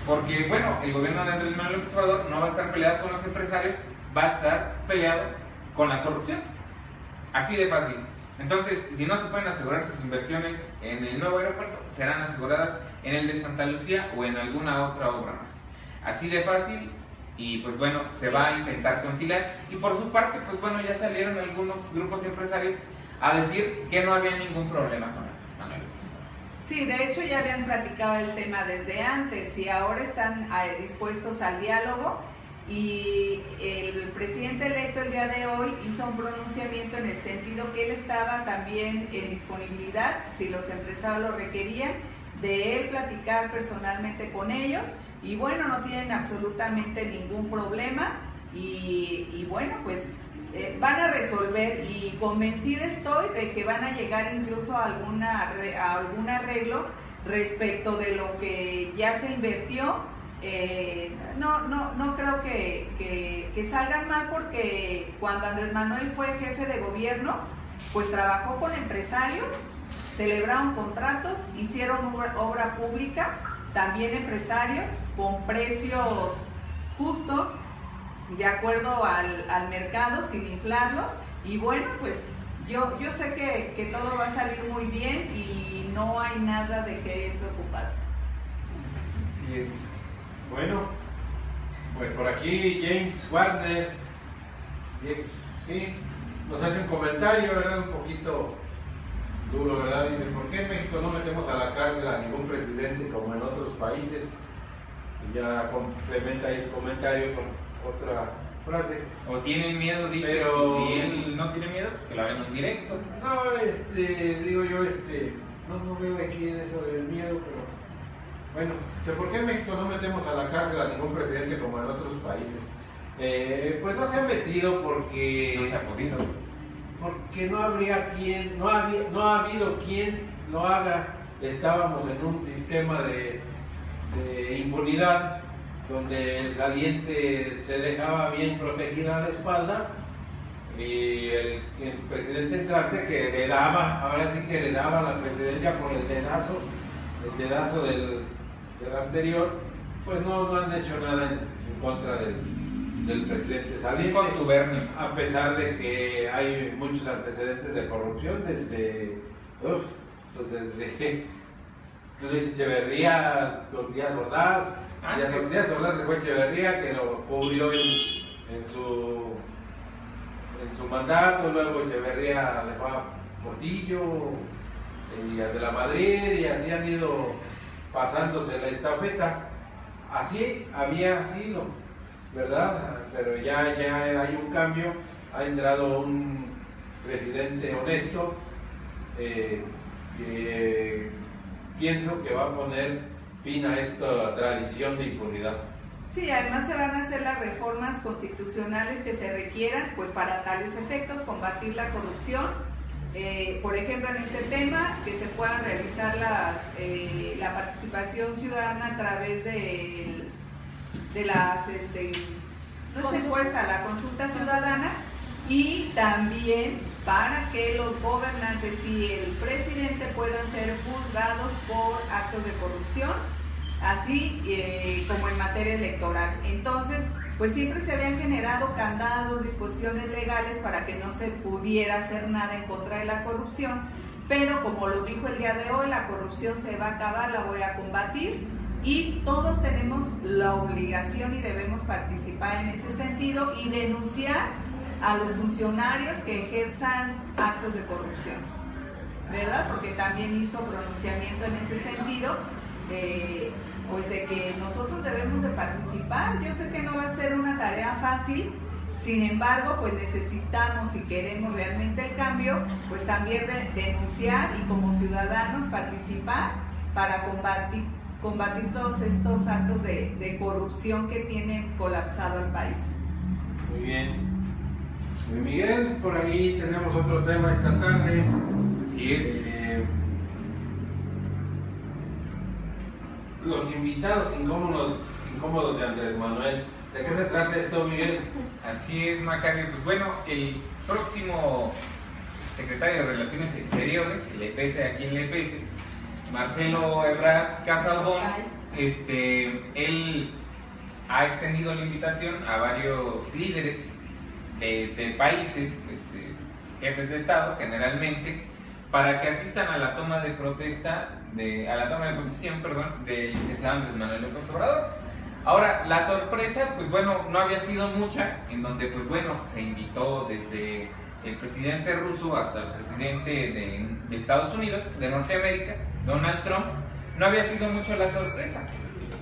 porque bueno, el gobierno de Andrés Manuel López Obrador no va a estar peleado con los empresarios, va a estar peleado con la corrupción, así de fácil. Entonces, si no se pueden asegurar sus inversiones en el nuevo aeropuerto, serán aseguradas en el de Santa Lucía o en alguna otra obra más, así de fácil. Y pues bueno, se va a intentar conciliar. Y por su parte, pues bueno, ya salieron algunos grupos empresarios a decir que no había ningún problema con Andrés Manuel López. Sí, de hecho ya habían platicado el tema desde antes y ahora están dispuestos al diálogo. Y el presidente electo el día de hoy hizo un pronunciamiento en el sentido que él estaba también en disponibilidad, si los empresarios lo requerían, de él platicar personalmente con ellos. Y bueno, no tienen absolutamente ningún problema y bueno, pues van a resolver, y convencida estoy de que van a llegar incluso a algún arreglo respecto de lo que ya se invirtió. No creo que salgan mal, porque cuando Andrés Manuel fue jefe de gobierno, pues trabajó con empresarios, celebraron contratos, hicieron obra pública, también empresarios con precios justos, de acuerdo al mercado, sin inflarlos. Y bueno, pues yo sé que todo va a salir muy bien y no hay nada de qué preocuparse. Así es. Bueno, pues por aquí James Warner, sí, nos hace un comentario, ¿verdad? Un poquito duro, ¿verdad? Dice: ¿por qué en México no metemos a la cárcel a ningún presidente como en otros países? Y ya complementa ese comentario con otra frase. O tienen miedo, dice. Pero si él no tiene miedo, pues que lo hagan en directo. No, digo yo, no veo aquí eso del miedo, pero bueno, ¿por qué en México no metemos a la cárcel a ningún presidente como en otros países? Pues no se han metido porque no se ha podido. Porque no ha habido quien lo haga. Estábamos en un sistema de impunidad donde el saliente se dejaba bien protegida a la espalda, y el presidente entrante, que ahora sí que le daba la presidencia por el dedazo del anterior, pues no han hecho nada en contra del presidente saliente, contubernio, a pesar de que hay muchos antecedentes de corrupción desde Luis Echeverría con Díaz Ordaz. Díaz Ordaz se fue Echeverría, que lo cubrió en su mandato. Luego Echeverría dejó a Portillo y a De la Madrid, y así han ido pasándose la estafeta. Así había sido, ¿verdad? Pero ya hay un cambio, ha entrado un presidente honesto, que pienso que va a poner fin a esta tradición de impunidad. Sí, además se van a hacer las reformas constitucionales que se requieran, pues para tales efectos, combatir la corrupción. Por ejemplo, en este tema, que se puedan realizar la participación ciudadana a través de las encuestas, la consulta ciudadana, y también para que los gobernantes y el presidente puedan ser juzgados por actos de corrupción. así como en materia electoral. Entonces, pues siempre se habían generado candados, disposiciones legales para que no se pudiera hacer nada en contra de la corrupción, pero como lo dijo el día de hoy, la corrupción se va a acabar, la voy a combatir y todos tenemos la obligación y debemos participar en ese sentido y denunciar a los funcionarios que ejerzan actos de corrupción, ¿verdad? Porque también hizo pronunciamiento en ese sentido, pues de que nosotros debemos de participar. Yo sé que no va a ser una tarea fácil, sin embargo, pues necesitamos, si queremos realmente el cambio, pues también denunciar y como ciudadanos participar para combatir todos estos actos de corrupción que tienen colapsado el país. Muy bien. Miguel, por ahí tenemos otro tema esta tarde. Así es. Los invitados incómodos de Andrés Manuel. ¿De qué se trata esto, Miguel? Así es, Macario. Pues bueno, el próximo secretario de Relaciones Exteriores, el EPS aquí en el EPS, Marcelo Ebrard Casaubon, él ha extendido la invitación a varios líderes de países, jefes de Estado generalmente, para que asistan a la toma de posesión, del licenciado Andrés Manuel López Obrador. Ahora, la sorpresa, pues bueno, no había sido mucha, en donde pues bueno, se invitó desde el presidente ruso hasta el presidente de Estados Unidos, de Norteamérica, Donald Trump. No había sido mucho la sorpresa,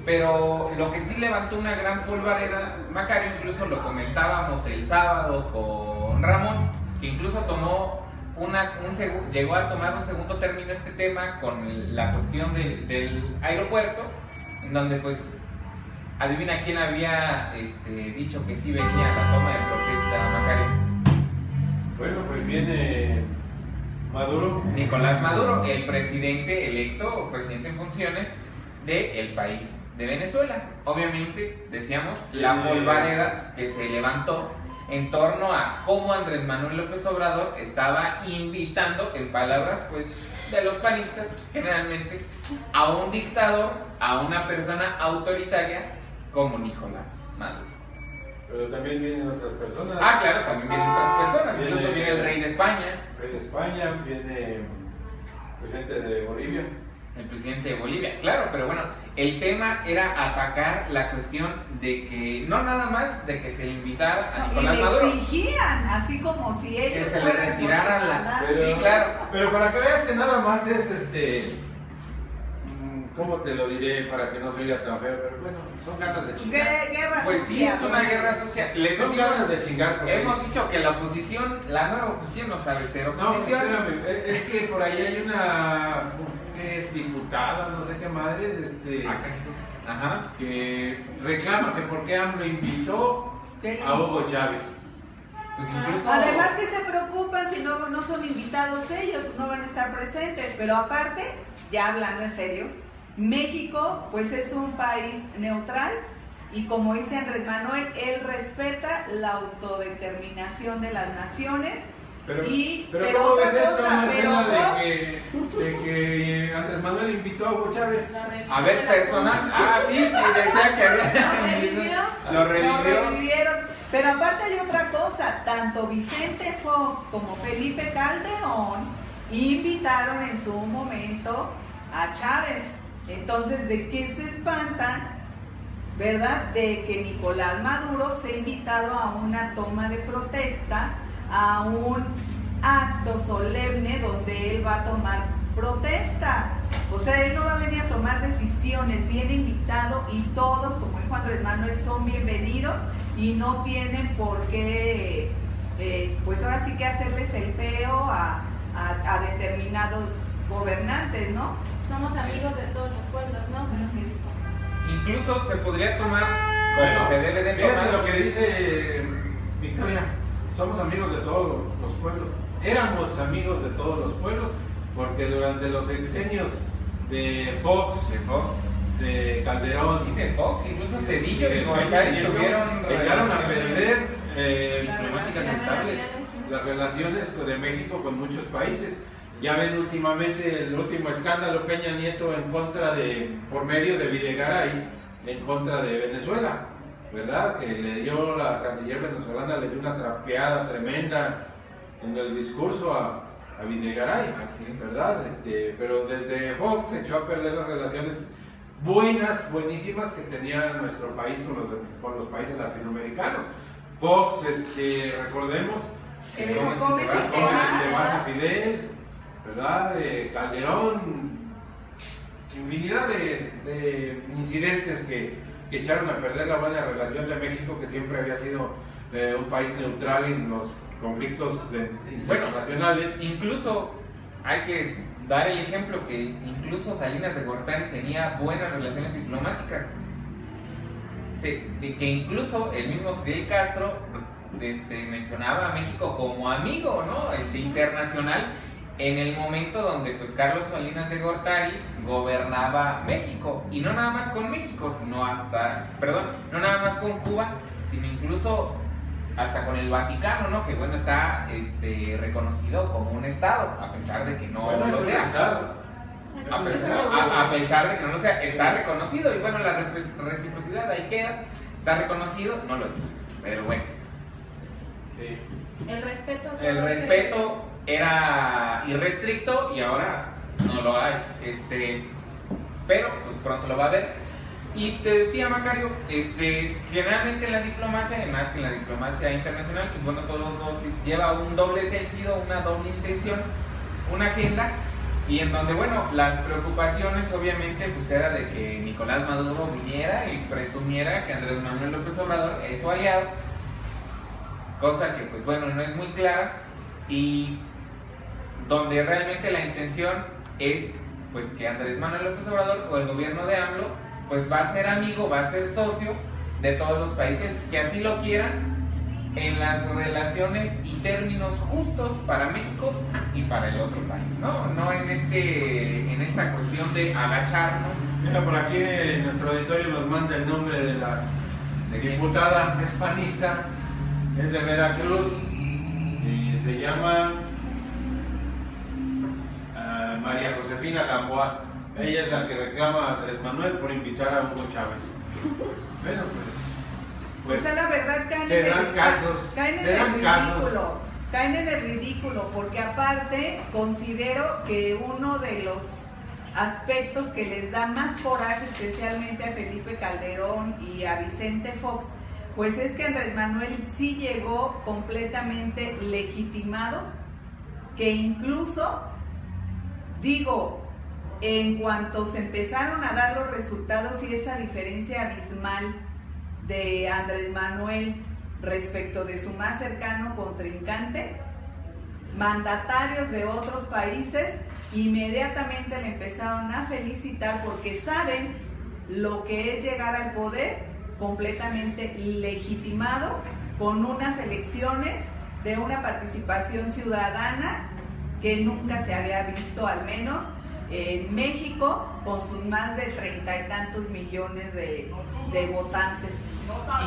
pero lo que sí levantó una gran polvareda, Macario, incluso lo comentábamos el sábado con Ramón, que incluso llegó a tomar un segundo término este tema con la cuestión del aeropuerto, en donde pues adivina quién había dicho que sí venía la toma de protesta, Macario. Bueno, pues viene Maduro. Nicolás Maduro, el presidente electo o presidente en funciones del país de Venezuela. Obviamente, decíamos, la polvareda que se levantó en torno a cómo Andrés Manuel López Obrador estaba invitando, en palabras pues de los panistas generalmente, a un dictador, a una persona autoritaria como Nicolás Maduro. Pero también vienen otras personas. Ah, claro, también vienen otras personas. Incluso viene el rey de España. Rey de España, viene el presidente de Bolivia. El presidente de Bolivia, claro, pero bueno, el tema era atacar la cuestión de que, no nada más de que se le invitara a Nicolás Maduro. Y le exigían, así como si ellos que se le retirara la... Sí, claro. Pero para que veas que nada más es ¿cómo te lo diré para que no se oiga tan feo? Pero bueno, son ganas de chingar. Guerra pues social, sí, es una guerra social. Son ganas de chingar. Porque hemos dicho que la oposición, la nueva oposición no sabe ser oposición. No, espérame, es que por ahí hay una que es diputada, no sé qué madre, Ajá. que reclama que por qué AMLO invitó a Hugo Chávez. Pues incluso... Además que se preocupan si no son invitados ellos, no van a estar presentes, pero aparte, ya hablando en serio, México pues es un país neutral y como dice Andrés Manuel, él respeta la autodeterminación de las naciones. Pero pero ¿cómo ves otra esto, cosa, Marcela, de que Andrés Manuel invitó a Hugo Chávez? A ver, personal. Ah, sí, que decía que había... Lo revivieron. Pero aparte hay otra cosa, tanto Vicente Fox como Felipe Calderón invitaron en su momento a Chávez. Entonces, ¿de qué se espantan? ¿Verdad? De que Nicolás Maduro se ha invitado a una toma de protesta, a un acto solemne donde él va a tomar protesta. O sea, él no va a venir a tomar decisiones, viene invitado y todos, como dijo Andrés Manuel, son bienvenidos y no tienen por qué, pues ahora sí que hacerles el feo a determinados gobernantes, ¿no? Somos amigos de todos los pueblos, ¿no? Incluso se podría tomar como se debe de tomar. Fíjate lo que dice Victoria, somos amigos de todos los pueblos. Éramos amigos de todos los pueblos porque durante los sexenios de Fox, de Calderón y de Fox, incluso Cedillo de y Goyari echaron a perder diplomáticas estables las relaciones de México con muchos países. Ya ven últimamente el último escándalo Peña Nieto por medio de Videgaray, en contra de Venezuela, ¿verdad? Que la canciller venezolana le dio una trapeada tremenda en el discurso a Videgaray, ¿verdad? Pero desde Fox se echó a perder las relaciones buenísimas que tenía nuestro país con los países latinoamericanos. Fox, recordemos, Gómez de Basa Fidel, ¿verdad? Calderón, infinidad de incidentes que echaron a perder la buena relación de México, que siempre había sido un país neutral en los conflictos internacionales. Incluso hay que dar el ejemplo que incluso Salinas de Gortari tenía buenas relaciones diplomáticas, que incluso el mismo Fidel Castro mencionaba a México como amigo, ¿no? Internacional, en el momento donde pues Carlos Salinas de Gortari gobernaba México, y no nada más con México, sino no nada más con Cuba, sino incluso hasta con el Vaticano, ¿no? Que bueno, está reconocido como un estado, a pesar de que no lo sea. A pesar de que no lo sea, está reconocido, y bueno, la reciprocidad ahí queda, está reconocido, no lo es, pero bueno. Sí. El respeto era irrestricto y ahora no lo hay, pero pues pronto lo va a haber. Y te decía, Macario, generalmente en la diplomacia, además que en la diplomacia internacional, pues bueno, todo lleva un doble sentido, una doble intención, una agenda, y en donde, bueno, las preocupaciones obviamente pues era de que Nicolás Maduro viniera y presumiera que Andrés Manuel López Obrador es su aliado, cosa que pues bueno, no es muy clara, y donde realmente la intención es pues que Andrés Manuel López Obrador o el gobierno de AMLO pues va a ser amigo, va a ser socio de todos los países que así lo quieran, en las relaciones y términos justos para México y para el otro país, no en esta cuestión de agacharnos. Mira, por aquí en nuestro auditorio nos manda el nombre de la diputada hispanista, es de Veracruz y se llama María Josefina Gamboa. Ella es la que reclama a Andrés Manuel por invitar a Hugo Chávez. Bueno, pues la verdad caen en el ridículo, porque aparte considero que uno de los aspectos que les da más coraje, especialmente a Felipe Calderón y a Vicente Fox, pues es que Andrés Manuel sí llegó completamente legitimado, que incluso, en cuanto se empezaron a dar los resultados y esa diferencia abismal de Andrés Manuel respecto de su más cercano contrincante, mandatarios de otros países inmediatamente le empezaron a felicitar, porque saben lo que es llegar al poder completamente legitimado, con unas elecciones de una participación ciudadana que nunca se había visto, al menos en México, con sus más de 30 y tantos millones de votantes.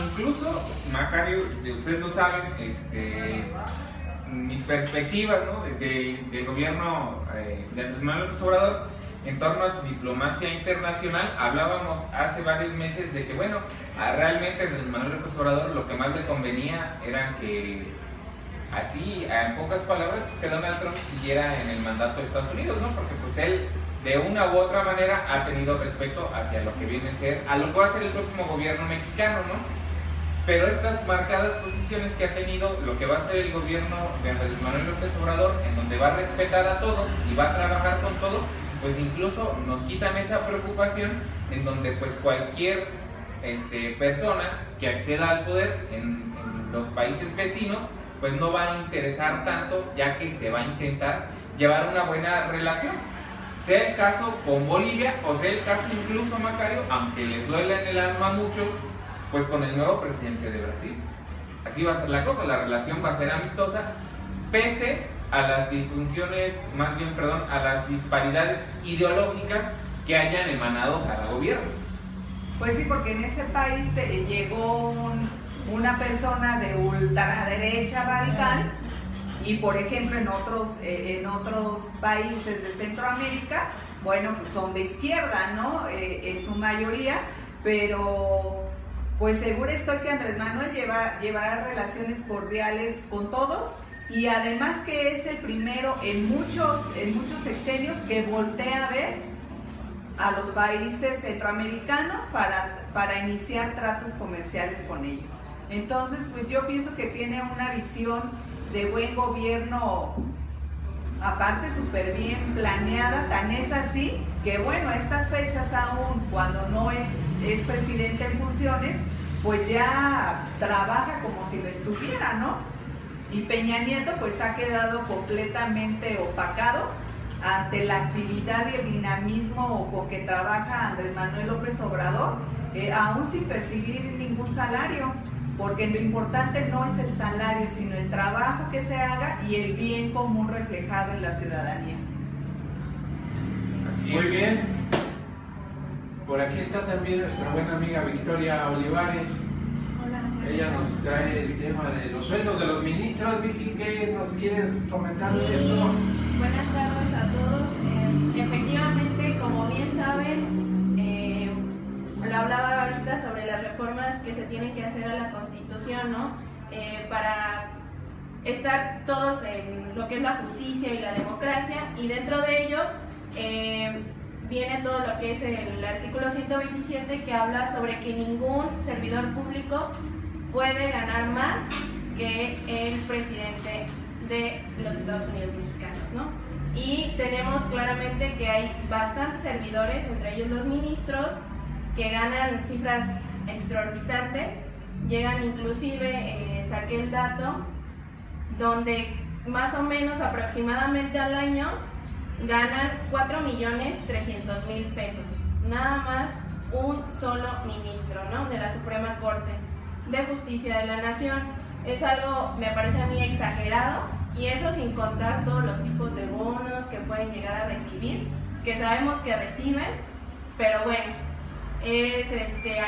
Incluso, Macario, ustedes lo saben, mis perspectivas, ¿no? del gobierno de Andrés Manuel López Obrador en torno a su diplomacia internacional. Hablábamos hace varios meses de que, bueno, realmente a Andrés Manuel López Obrador lo que más le convenía era que, así, en pocas palabras, pues que Donald Trump siguiera en el mandato de Estados Unidos, ¿no? Porque pues él, de una u otra manera, ha tenido respeto hacia lo que viene a ser, a lo que va a ser el próximo gobierno mexicano, ¿no? Pero estas marcadas posiciones que ha tenido, lo que va a ser el gobierno de Andrés Manuel López Obrador, en donde va a respetar a todos y va a trabajar con todos, pues incluso nos quitan esa preocupación en donde pues cualquier persona que acceda al poder en los países vecinos, pues no va a interesar tanto, ya que se va a intentar llevar una buena relación. Sea el caso con Bolivia, o sea el caso incluso, Macario, aunque les duela en el alma a muchos, pues con el nuevo presidente de Brasil. Así va a ser la cosa, la relación va a ser amistosa, pese a las disfunciones, a las disparidades ideológicas que hayan emanado cada gobierno. Pues sí, porque en ese país llegó una persona de ultraderecha radical, Y por ejemplo en otros países de Centroamérica, bueno, pues son de izquierda, ¿no? En su mayoría, pero pues seguro estoy que Andrés Manuel llevará relaciones cordiales con todos, y además que es el primero en muchos sexenios que voltea a ver a los países centroamericanos para iniciar tratos comerciales con ellos. Entonces, pues yo pienso que tiene una visión de buen gobierno, aparte súper bien planeada. Tan es así que bueno, a estas fechas aún, cuando no es presidente en funciones, pues ya trabaja como si lo estuviera, ¿no? Y Peña Nieto pues ha quedado completamente opacado ante la actividad y el dinamismo con que trabaja Andrés Manuel López Obrador, aún sin percibir ningún salario, porque lo importante no es el salario, sino el trabajo que se haga y el bien común reflejado en la ciudadanía. Así Muy es. bien. Por aquí está también nuestra buena amiga Victoria Olivares. Hola. Ella nos trae el tema de los sueldos de los ministros. Vicky, ¿qué nos quieres comentar de Sí. esto? Buenas tardes a todos. Efectivamente, como bien saben, lo hablaba ahorita sobre las reformas que se tienen que hacer a la Constitución, ¿no? Para estar todos en lo que es la justicia y la democracia, y dentro de ello viene todo lo que es el artículo 127, que habla sobre que ningún servidor público puede ganar más que el presidente de los Estados Unidos mexicanos, ¿no? Y tenemos claramente que hay bastantes servidores, entre ellos los ministros, que ganan cifras exorbitantes. Llegan inclusive, saqué el dato, donde más o menos aproximadamente al año ganan 4.300.000 pesos, nada más un solo ministro, ¿no?, de la Suprema Corte de Justicia de la Nación. Es algo, me parece a mí, exagerado, y eso sin contar todos los tipos de bonos que pueden llegar a recibir, que sabemos que reciben, pero bueno, es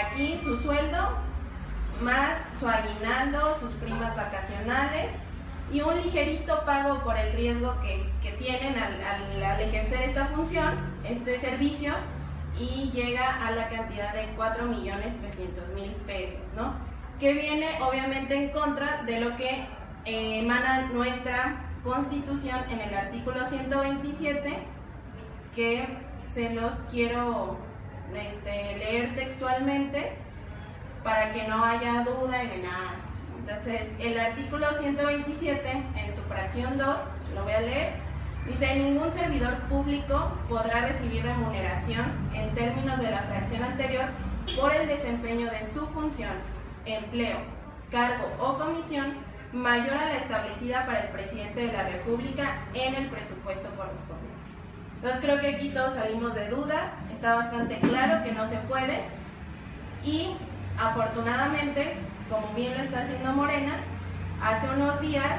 aquí su sueldo más su aguinaldo, sus primas vacacionales y un ligerito pago por el riesgo que tienen al ejercer esta función, este servicio, y llega a la cantidad de 4.300.000 pesos, ¿no? Que viene obviamente en contra de lo que emana nuestra Constitución en el artículo 127, que se los quiero leer textualmente para que no haya duda y nada. Entonces, el artículo 127, en su fracción 2, lo voy a leer, dice: ningún servidor público podrá recibir remuneración en términos de la fracción anterior por el desempeño de su función, empleo, cargo o comisión mayor a la establecida para el presidente de la República en el presupuesto correspondiente. Entonces creo que aquí todos salimos de duda, está bastante claro que no se puede, y afortunadamente, como bien lo está haciendo Morena, hace unos días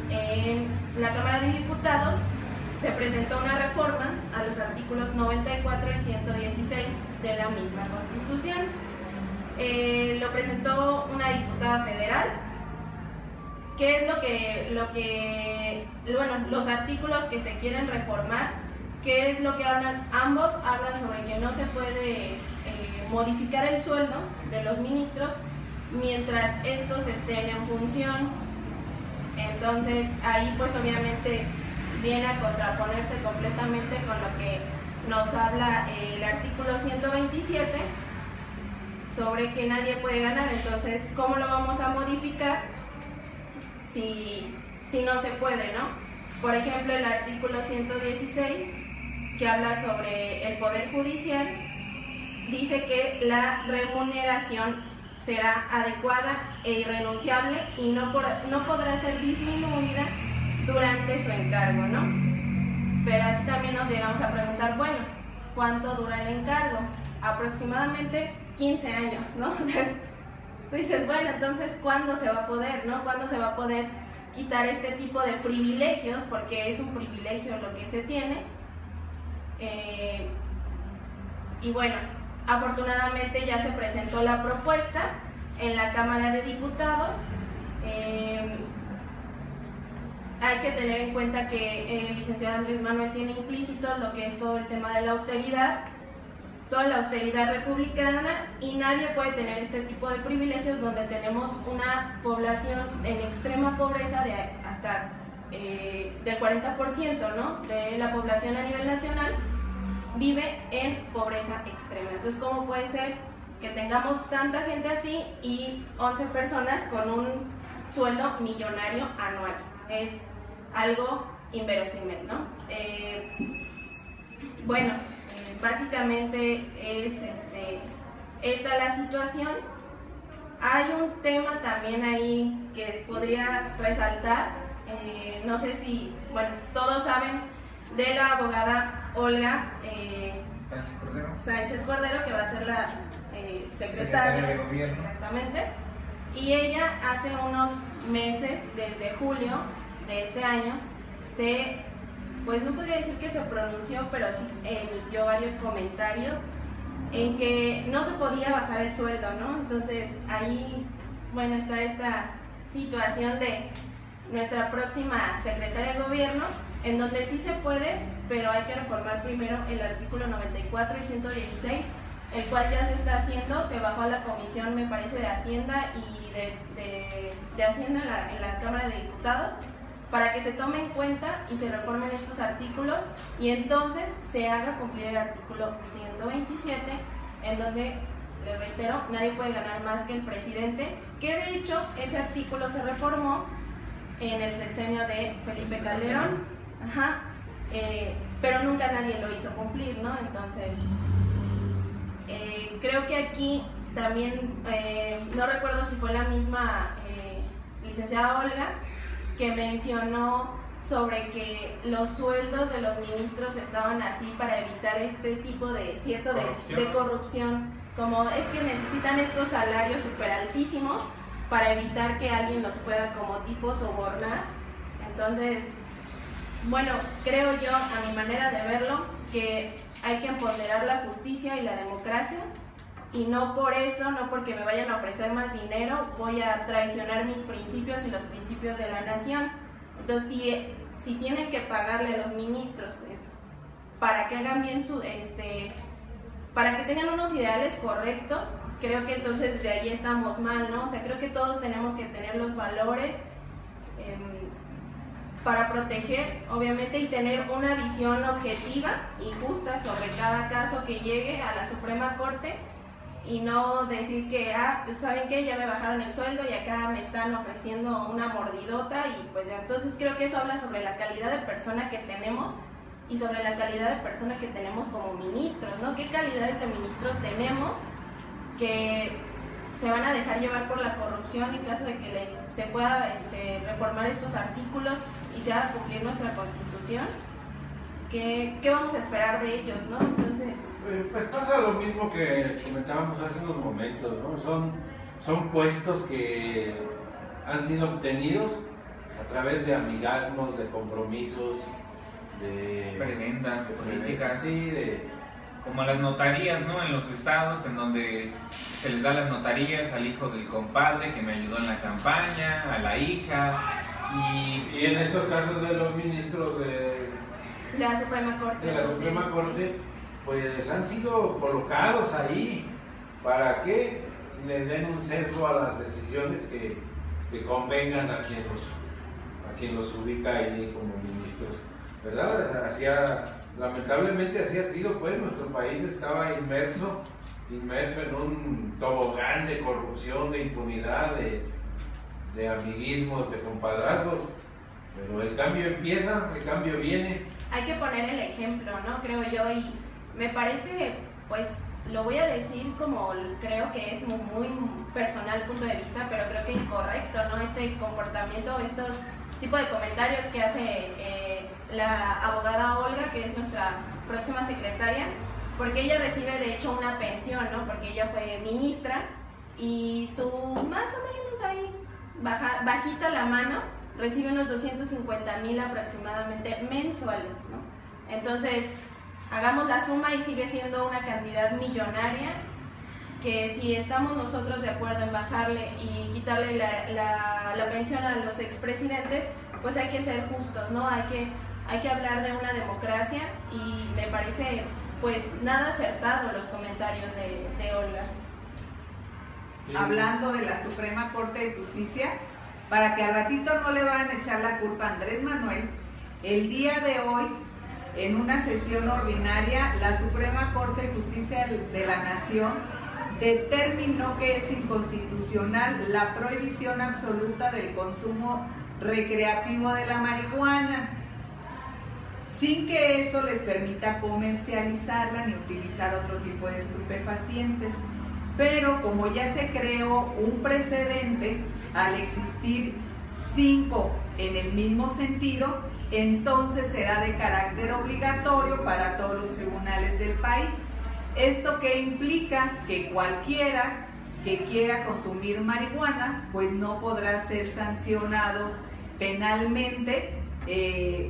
en la Cámara de Diputados se presentó una reforma a los artículos 94 y 116 de la misma Constitución. Lo presentó una diputada federal. ¿Qué es los artículos que se quieren reformar? ¿Qué es lo que hablan? Ambos hablan sobre que no se puede modificar el sueldo de los ministros mientras estos estén en función. Entonces ahí pues obviamente viene a contraponerse completamente con lo que nos habla el artículo 127 sobre que nadie puede ganar. Entonces, ¿cómo lo vamos a modificar si no se puede, ¿no? Por ejemplo, el artículo 116, que habla sobre el Poder Judicial, dice que la remuneración será adecuada e irrenunciable y no podrá ser disminuida durante su encargo, ¿no? Pero aquí también nos llegamos a preguntar, bueno, ¿cuánto dura el encargo? Aproximadamente 15 años, ¿no? O sea, tú dices, bueno, entonces, ¿cuándo se va a poder, no? ¿Cuándo se va a poder quitar este tipo de privilegios? Porque es un privilegio lo que se tiene. Y bueno, afortunadamente ya se presentó la propuesta en la Cámara de Diputados. hay que tener en cuenta que el licenciado Andrés Manuel tiene implícito lo que es todo el tema de la austeridad, toda la austeridad republicana, y nadie puede tener este tipo de privilegios donde tenemos una población en extrema pobreza de hasta del 40%, ¿no?, de la población a nivel nacional vive en pobreza extrema. Entonces, ¿cómo puede ser que tengamos tanta gente así y 11 personas con un sueldo millonario anual? Es algo inverosímil, ¿no? Básicamente es esta la situación. Hay un tema también ahí que podría resaltar, no sé si, bueno, todos saben de la abogada Olga Sánchez Cordero, que va a ser la secretaria de gobierno. Exactamente. Y ella hace unos meses, desde julio de este año, pues no podría decir que se pronunció, pero sí emitió varios comentarios en que no se podía bajar el sueldo, ¿no? Entonces ahí, bueno, está esta situación de nuestra próxima secretaria de gobierno, en donde sí se puede, pero hay que reformar primero el artículo 94 y 116, el cual ya se está haciendo. Se bajó a la comisión, me parece, de Hacienda y de Hacienda en la Cámara de Diputados, para que se tome en cuenta y se reformen estos artículos, y entonces se haga cumplir el artículo 127, en donde, les reitero, nadie puede ganar más que el presidente, que de hecho ese artículo se reformó en el sexenio de Felipe Calderón, pero nunca nadie lo hizo cumplir, ¿no? Entonces, creo que aquí también, no recuerdo si fue la misma licenciada Olga, que mencionó sobre que los sueldos de los ministros estaban así para evitar este tipo de de corrupción, como es que necesitan estos salarios súper altísimos para evitar que alguien los pueda como tipo sobornar. Entonces, bueno, creo yo, a mi manera de verlo, que hay que empoderar la justicia y la democracia, y no por eso, no porque me vayan a ofrecer más dinero, voy a traicionar mis principios y los principios de la nación. Entonces, si tienen que pagarle a los ministros para que hagan bien para que tengan unos ideales correctos, creo que entonces de ahí estamos mal, ¿no? O sea, creo que todos tenemos que tener los valores para proteger, obviamente, y tener una visión objetiva y justa sobre cada caso que llegue a la Suprema Corte, y no decir que, pues, ¿saben qué? Ya me bajaron el sueldo y acá me están ofreciendo una mordidota, y pues ya. Entonces creo que eso habla sobre la calidad de persona que tenemos y sobre la calidad de persona que tenemos como ministros, ¿no? ¿Qué calidades de ministros tenemos que se van a dejar llevar por la corrupción en caso de que se pueda reformar estos artículos y se haga cumplir nuestra Constitución? ¿Qué vamos a esperar de ellos, no? Entonces, pues pasa lo mismo que comentábamos hace unos momentos, ¿no? Son puestos que han sido obtenidos a través de amigazgos, de compromisos, de prebendas políticas, sí, como las notarías, ¿no? En los estados, en donde se les da las notarías al hijo del compadre que me ayudó en la campaña, a la hija, y en estos casos de los ministros de la Suprema Corte, pues han sido colocados ahí para que le den un sesgo a las decisiones que convengan a quien los ubica ahí como ministros, ¿verdad? Lamentablemente así ha sido, pues nuestro país estaba inmerso en un tobogán de corrupción, de impunidad, de amiguismos, de compadrazgos, pero el cambio empieza, el cambio viene. Hay que poner el ejemplo, ¿no? Creo yo, y me parece, pues, lo voy a decir como creo que es muy personal punto de vista, pero creo que incorrecto, ¿no? Este comportamiento, estos tipos de comentarios que hace la abogada Olga, que es nuestra próxima secretaria, porque ella recibe de hecho una pensión, ¿no? Porque ella fue ministra y su, más o menos ahí, bajita la mano, recibe unos 250,000 aproximadamente mensuales, ¿no? Entonces, hagamos la suma y sigue siendo una cantidad millonaria, que si estamos nosotros de acuerdo en bajarle y quitarle la pensión a los expresidentes, pues hay que ser justos, ¿no? Hay que hablar de una democracia y me parece pues nada acertado los comentarios de Olga. Sí. Hablando de la Suprema Corte de Justicia, para que a ratito no le vayan a echar la culpa a Andrés Manuel, el día de hoy, en una sesión ordinaria, la Suprema Corte de Justicia de la Nación determinó que es inconstitucional la prohibición absoluta del consumo recreativo de la marihuana, sin que eso les permita comercializarla ni utilizar otro tipo de estupefacientes. Pero como ya se creó un precedente al existir 5 en el mismo sentido, entonces será de carácter obligatorio para todos los tribunales del país. Esto que implica que cualquiera que quiera consumir marihuana, pues no podrá ser sancionado penalmente,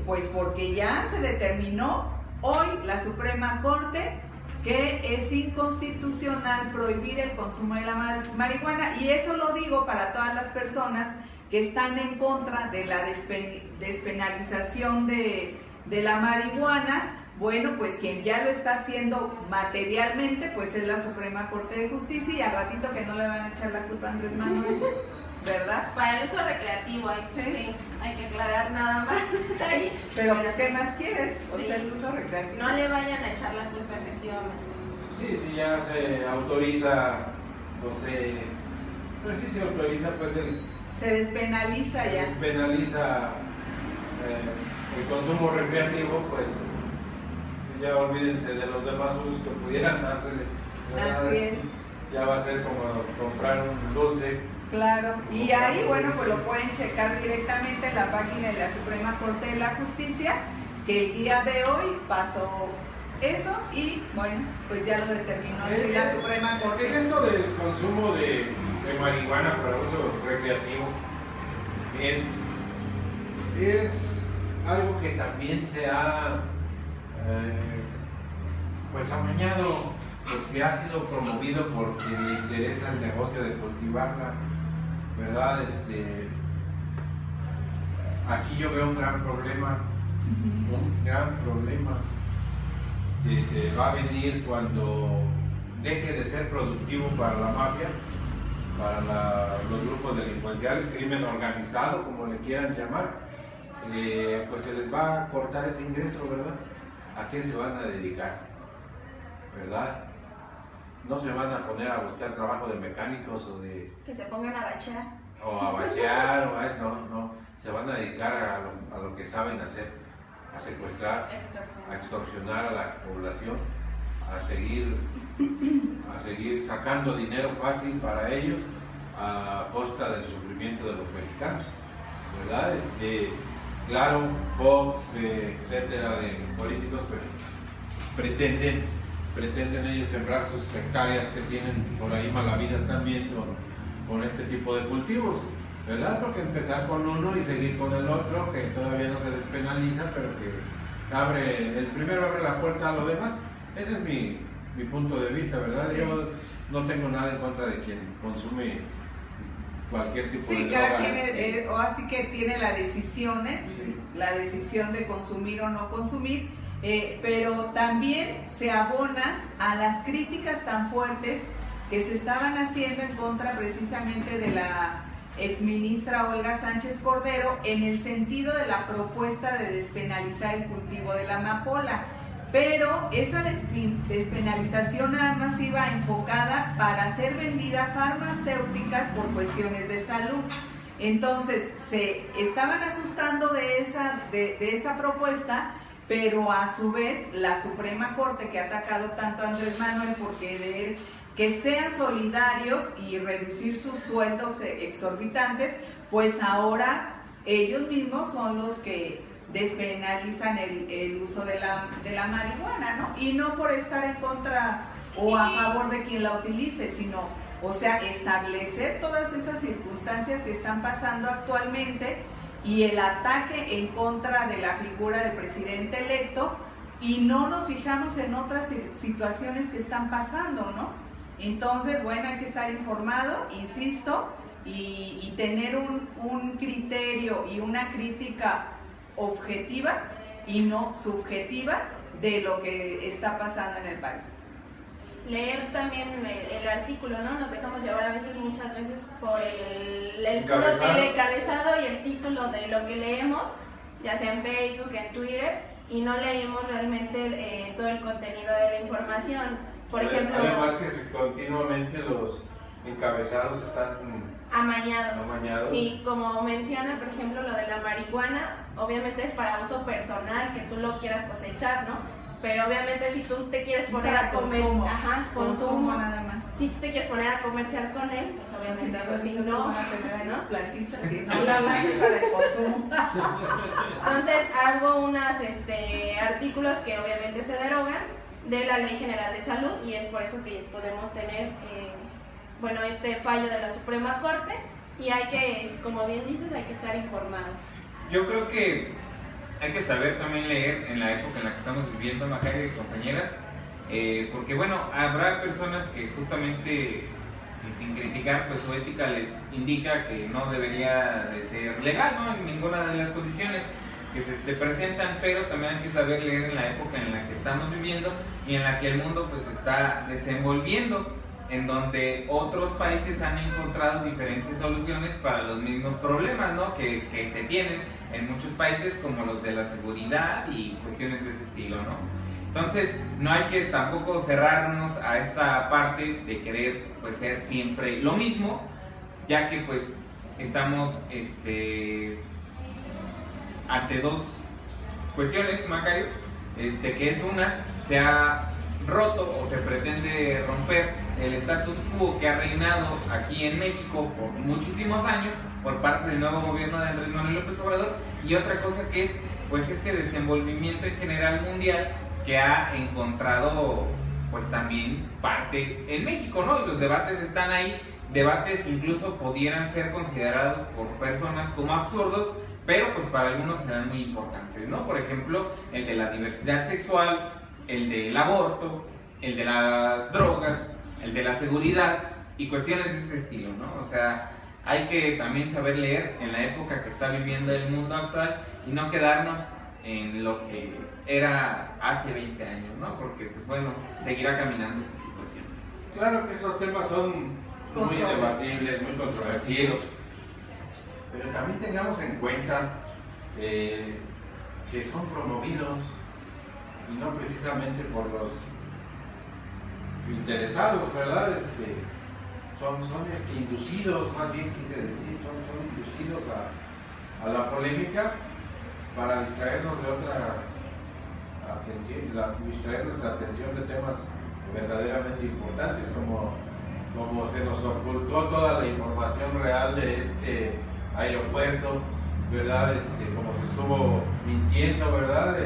pues porque ya se determinó hoy la Suprema Corte que es inconstitucional prohibir el consumo de la marihuana, y eso lo digo para todas las personas que están en contra de la despenalización de la marihuana. Bueno, pues quien ya lo está haciendo materialmente, pues es la Suprema Corte de Justicia, y al ratito que no le van a echar la culpa a Andrés Manuel, ¿verdad? Para el uso recreativo, sí, hay que aclarar nada más. Pero pues, ¿qué más quieres? O Sí. sea, el uso recreativo. No le vayan a echar la culpa, efectivamente. Sí, sí, ya se autoriza, pues sí se autoriza, pues Se despenaliza se ya. despenaliza el consumo recreativo, pues ya olvídense de los demás usos que pudieran darse. ¿verdad? Así es. Ya va a ser como comprar un dulce. Claro, y ahí, bueno, pues lo pueden checar directamente en la página de la Suprema Corte de la Justicia, que el día de hoy pasó eso y, bueno, pues ya lo determinó así la Suprema En Corte. esto del consumo de marihuana para uso recreativo es algo que también se ha pues amañado, porque ha sido promovido por quien le interesa el negocio de cultivarla, ¿verdad? Aquí yo veo un gran problema que se va a venir cuando deje de ser productivo para la mafia, para los grupos delincuenciales, crimen organizado, como le quieran llamar, pues se les va a cortar ese ingreso, ¿verdad? ¿A qué se van a dedicar? ¿Verdad? No se van a poner a buscar trabajo de mecánicos o de... Que se pongan a bachear. o a bachear, o a eso, no, se van a dedicar a lo que saben hacer, a secuestrar, a extorsionar a la población, a seguir sacando dinero fácil para ellos a costa del sufrimiento de los mexicanos, ¿verdad? Claro, Fox, etcétera, de políticos, pues pretenden ellos sembrar sus hectáreas que tienen por ahí malavidas también con este tipo de cultivos, ¿verdad? Porque empezar con uno y seguir con el otro, que todavía no se despenaliza, pero que el primero abre la puerta a lo demás. Ese es mi punto de vista, ¿verdad? Sí. Yo no tengo nada en contra de quien consume cualquier tipo de droga. Cada quien o así que tiene la decisión, Sí. La decisión de consumir o no consumir, pero también se abona a las críticas tan fuertes que se estaban haciendo en contra precisamente de la exministra Olga Sánchez Cordero, en el sentido de la propuesta de despenalizar el cultivo de la amapola. Pero esa despenalización nada más iba enfocada para ser vendida a farmacéuticas por cuestiones de salud. Entonces se estaban asustando de esa propuesta, pero a su vez la Suprema Corte, que ha atacado tanto a Andrés Manuel por querer que sean solidarios y reducir sus sueldos exorbitantes, pues ahora ellos mismos son los que despenalizan el uso de la marihuana, ¿no? Y no por estar en contra o a favor de quien la utilice, sino, o sea, establecer todas esas circunstancias que están pasando actualmente y el ataque en contra de la figura del presidente electo, y no nos fijamos en otras situaciones que están pasando, ¿no? Entonces, bueno, hay que estar informado, insisto, y tener un criterio y una crítica objetiva y no subjetiva de lo que está pasando en el país. Leer también el artículo, ¿no? Nos dejamos llevar a veces, muchas veces, por el puro encabezado y el título de lo que leemos, ya sea en Facebook, en Twitter, y no leímos realmente todo el contenido de la información. Por ejemplo, además que continuamente los encabezados están amañados. Sí, como menciona, por ejemplo, lo de la marihuana, obviamente es para uso personal, que tú lo quieras cosechar, ¿no? Pero obviamente si tú te quieres poner a comer, consumo nada más. Si tú te quieres poner a comerciar con él, pues obviamente eso sí no, ¿no? Plantitas, sí, la básica de consumo. Entonces hago unos artículos que obviamente se derogan de la Ley General de Salud, y es por eso que podemos tener este fallo de la Suprema Corte, y hay que, como bien dices, hay que estar informados. Yo creo que hay que saber también leer en la época en la que estamos viviendo, Macario y compañeras, porque bueno, habrá personas que justamente, y sin criticar, pues su ética les indica que no debería de ser legal, ¿no? En ninguna de las condiciones que se presentan, pero también hay que saber leer en la época en la que estamos viviendo y en la que el mundo pues está desenvolviendo, en donde otros países han encontrado diferentes soluciones para los mismos problemas, ¿no? que se tienen en muchos países, como los de la seguridad y cuestiones de ese estilo, ¿no? Entonces no hay que tampoco cerrarnos a esta parte de querer pues ser siempre lo mismo, ya que pues estamos ante dos cuestiones, Macario, que es una, se ha roto o se pretende romper el status quo que ha reinado aquí en México por muchísimos años por parte del nuevo gobierno de Andrés Manuel López Obrador, y otra cosa que es pues desenvolvimiento en general mundial que ha encontrado pues también parte en México, ¿no? Y los debates están ahí, debates incluso pudieran ser considerados por personas como absurdos, pero pues para algunos serán muy importantes, ¿no? Por ejemplo, el de la diversidad sexual, el del aborto, el de las drogas, el de la seguridad y cuestiones de ese estilo, ¿no? O sea, hay que también saber leer en la época que está viviendo el mundo actual y no quedarnos en lo que era hace 20 años, ¿no? Porque, pues bueno, seguirá caminando esta situación. Claro que estos temas son muy debatibles, muy controversiales, pero también tengamos en cuenta que son promovidos y no precisamente por los interesados, ¿verdad? Son inducidos, más bien quise decir, son inducidos a la polémica para distraernos de otra atención, distraer nuestra atención de temas verdaderamente importantes, como se nos ocultó toda la información real de este aeropuerto, ¿verdad? Como se estuvo mintiendo, ¿verdad?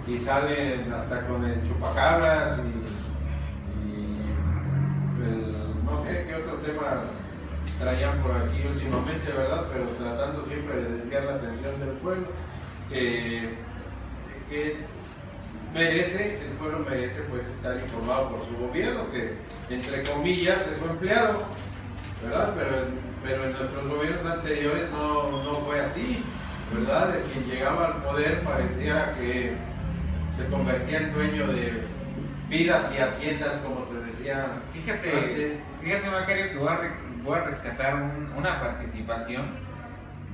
Y salen hasta con el chupacabras y no sé qué otro tema traían por aquí últimamente, ¿verdad? Pero tratando siempre de desviar la atención del pueblo. Que el pueblo merece pues estar informado por su gobierno, que entre comillas es su empleado, ¿verdad? Pero en nuestros gobiernos anteriores no fue así, ¿verdad? De quien llegaba al poder pareciera que se convertía en dueño de vidas y haciendas, como se decía. Fíjate Macario, que voy a rescatar una participación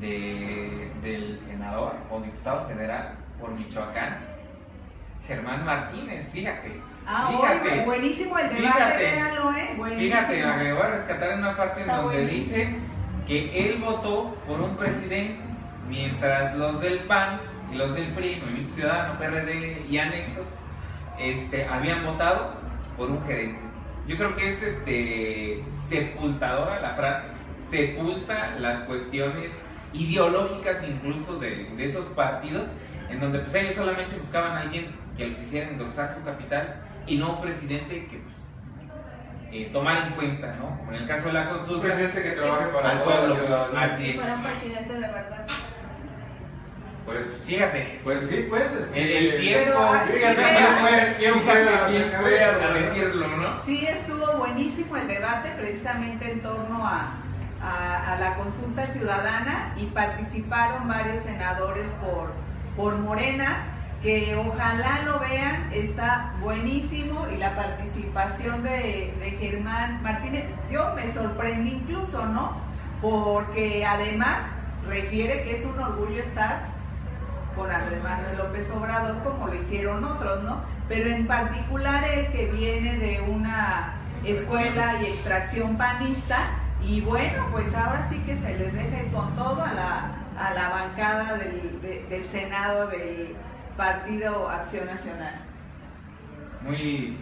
del senador o diputado federal por Michoacán, Germán Martínez, fíjate. Oye, buenísimo el debate, véanlo, buenísimo. Fíjate, me voy a rescatar una parte en donde dice que él votó por un presidente, mientras los del PAN y los del PRI, Movimiento Ciudadano, PRD y anexos, habían votado por un gerente. Yo creo que es sepultadora la frase, sepulta las cuestiones ideológicas incluso de esos partidos, en donde pues ellos solamente buscaban a alguien que les hiciera engrosar su capital y no un presidente que pues tomara en cuenta, ¿no? Como en el caso de la consulta, un presidente que trabaje para al toda pueblo. la ciudadanía. Así es. Fuera un presidente de verdad. Pues fíjate. Pues sí, pues. El tiempo. ¿Quién fue a decirlo, no? Sí, estuvo buenísimo el debate precisamente en torno a a la consulta ciudadana y participaron varios senadores por Morena, que ojalá lo vean, está buenísimo, y la participación de Germán Martínez, yo me sorprendí incluso, ¿no? Porque además refiere que es un orgullo estar con Andrés Manuel López Obrador como lo hicieron otros, ¿no? Pero en particular él, que viene de una escuela y extracción panista, y bueno, pues ahora sí que se les deja con todo a la bancada del Senado del Partido Acción Nacional. Muy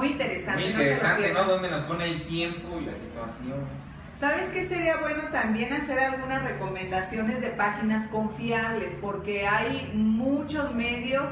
interesante. Muy interesante, ¿no? Donde nos pone el tiempo y las situaciones. ¿Sabes qué sería bueno también hacer algunas recomendaciones de páginas confiables? Porque hay muchos medios,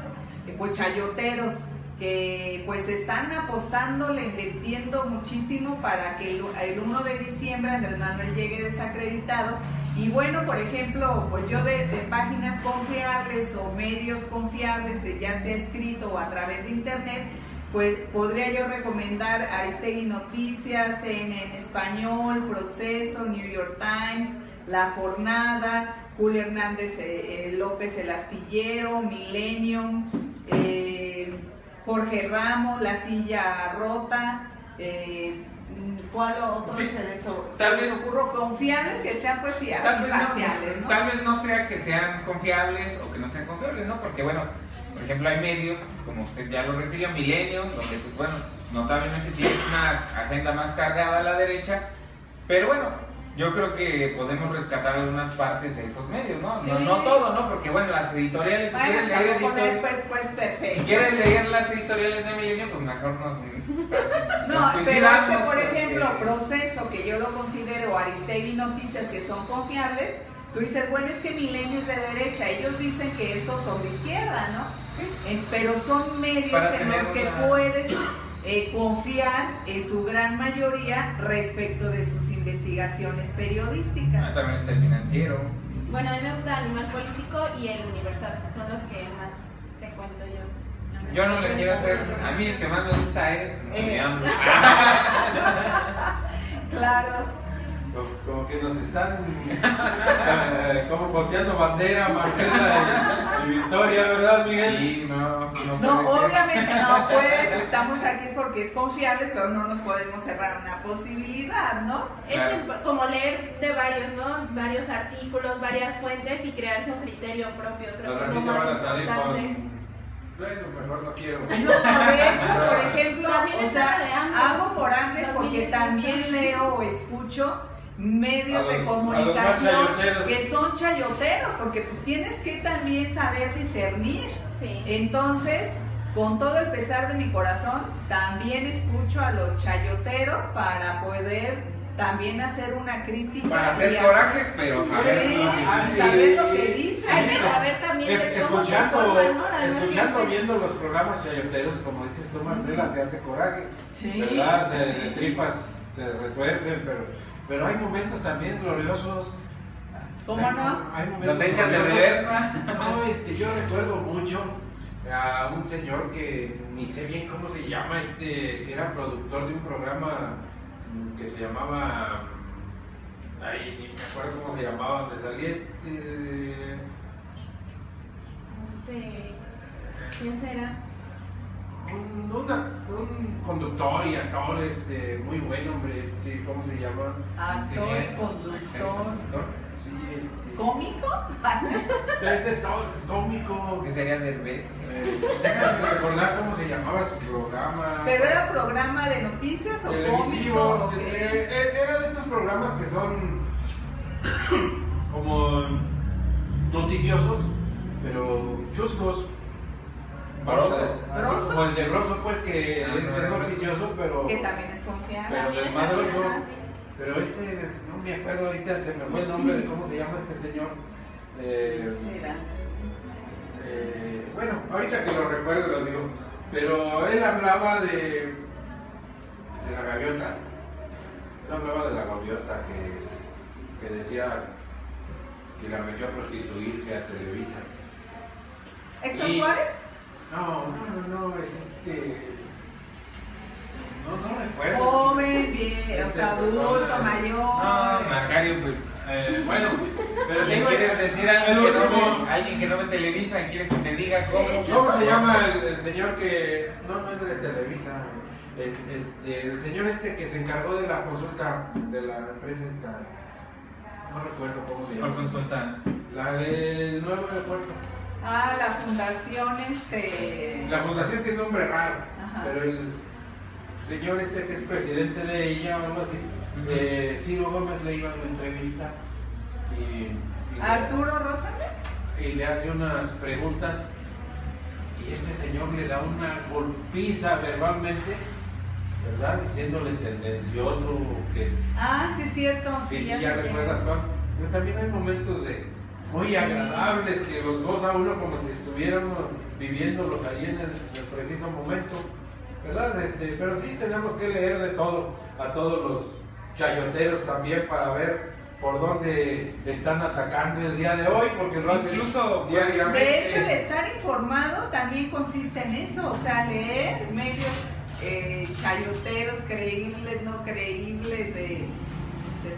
pues chayoteros, que pues están apostándole, invirtiendo muchísimo para que el 1 de diciembre Andrés Manuel llegue desacreditado. Y bueno, por ejemplo, pues yo de páginas confiables o medios confiables, ya sea escrito o a través de internet, pues podría yo recomendar Aristegui Noticias, CNN en español, Proceso, New York Times, La Jornada, Julio Hernández López El Astillero, Millennium, Jorge Ramos, La Silla Rota, ¿cuál otro sí, se les ocurre? Confiables, que sean pues sí, imparciales, ¿no? Tal vez no sea que sean confiables o que no sean confiables, ¿no? Porque bueno, por ejemplo, hay medios, como usted ya lo refirió, Milenio, donde pues bueno, notablemente tiene una agenda más cargada a la derecha, pero bueno, yo creo que podemos rescatar algunas partes de esos medios, ¿no? Sí. No todo, ¿no? Porque bueno, las editoriales, bueno, si quieren leer las editoriales de Milenio, pues mejor nos no, pero es que, por porque... ejemplo, Proceso, que yo lo considero, Aristegui Noticias, que son confiables, tú dices, bueno, es que Milenio es de derecha, ellos dicen que estos son de izquierda, ¿no? Sí. Pero son medios en los que puedes confiar en su gran mayoría respecto de sus investigaciones periodísticas. También está el Financiero. Bueno, a mí me gusta Animal Político y El Universal, son los que más frecuento yo. Yo no le quiero hacer, a mí el que más me gusta es AMLO. Claro. Como que nos están como volteando bandera, Marcela y Victoria, ¿verdad, Miguel? Sí, no obviamente no puede, estamos aquí porque es confiable, pero no nos podemos cerrar una posibilidad, ¿no? Claro. Es como leer de varios, ¿no? Varios artículos, varias fuentes y crearse un criterio propio. Creo que es lo más importante. Bueno, mejor no quiero. No, de hecho, por ejemplo, o sea, hago corajes porque también leo o escucho medios de comunicación que son chayoteros, porque pues tienes que también saber discernir. Sí. Entonces, con todo el pesar de mi corazón, también escucho a los chayoteros para poder también hacer una crítica. Para hacer corajes, pero saber lo que dicen. Hay que saber también de cómo se informan, ¿no? Escuchando, viendo los programas chayoteros, como dices tú, Marcela, se hace coraje, sí, ¿verdad? De tripas se retuercen, pero hay momentos también gloriosos. ¿Cómo no? Hay momentos ¿No te echan de reversa? No, yo recuerdo mucho a un señor que ni sé bien cómo se llama, que era productor de un programa que se llamaba, ay, ni me acuerdo cómo se llamaba, donde salía ¿quién será? Un conductor y actor muy buen, hombre, ¿cómo se llama? Actor y conductor. Sí, ¿Cómico? Es de todo, es cómico. ¿Qué sería Derbez? Déjame recordar cómo se llamaba su programa. ¿Pero era programa de noticias o cómico? Era de estos programas que son como noticiosos, pero chuscos. ¿Broso? Como el de Broso, pues, que es noticioso, pero... Que también es confiable. Pero desmadroso. Pero no me acuerdo ahorita, se me fue el nombre de cómo se llama este señor. Bueno, ahorita que lo recuerdo lo digo. Pero él hablaba de la gaviota. Él hablaba de la gaviota que decía que la metió a prostituirse a Televisa. ¿Héctor Suárez? No, no recuerdo. Joven, bien, o sea, adulto, mayor. No, Bueno, pero ¿Le digo, quieres decir el algo último- alguien que no ve Televisa? ¿Quieres que te diga cómo? ¿Cómo se llama el señor que no es de Televisa? El señor este que se encargó de la consulta de la empresa esta, no recuerdo cómo se ¿Cuál llama. consulta? La del nuevo aeropuerto. La fundación, La fundación tiene nombre raro, Ajá. pero el señor este que es presidente de ella o algo así, Ciro Gómez le iba a una entrevista y Arturo Rosa. y le hace unas preguntas y este señor le da una golpiza verbalmente, ¿verdad? Diciéndole tendencioso, que Sí, es cierto, sí, sí, ya ya sé recuerdas, quién. Juan. Pero también hay momentos muy agradables que los goza uno como si estuviéramos viviéndolos ahí en el preciso momento, ¿verdad? Pero sí tenemos que leer de todo, a todos los chayoteros también para ver por dónde están atacando el día de hoy, porque lo hacen Incluso, diariamente. De hecho, el estar informado también consiste en eso, o sea, leer medios chayoteros, creíbles, no creíbles, de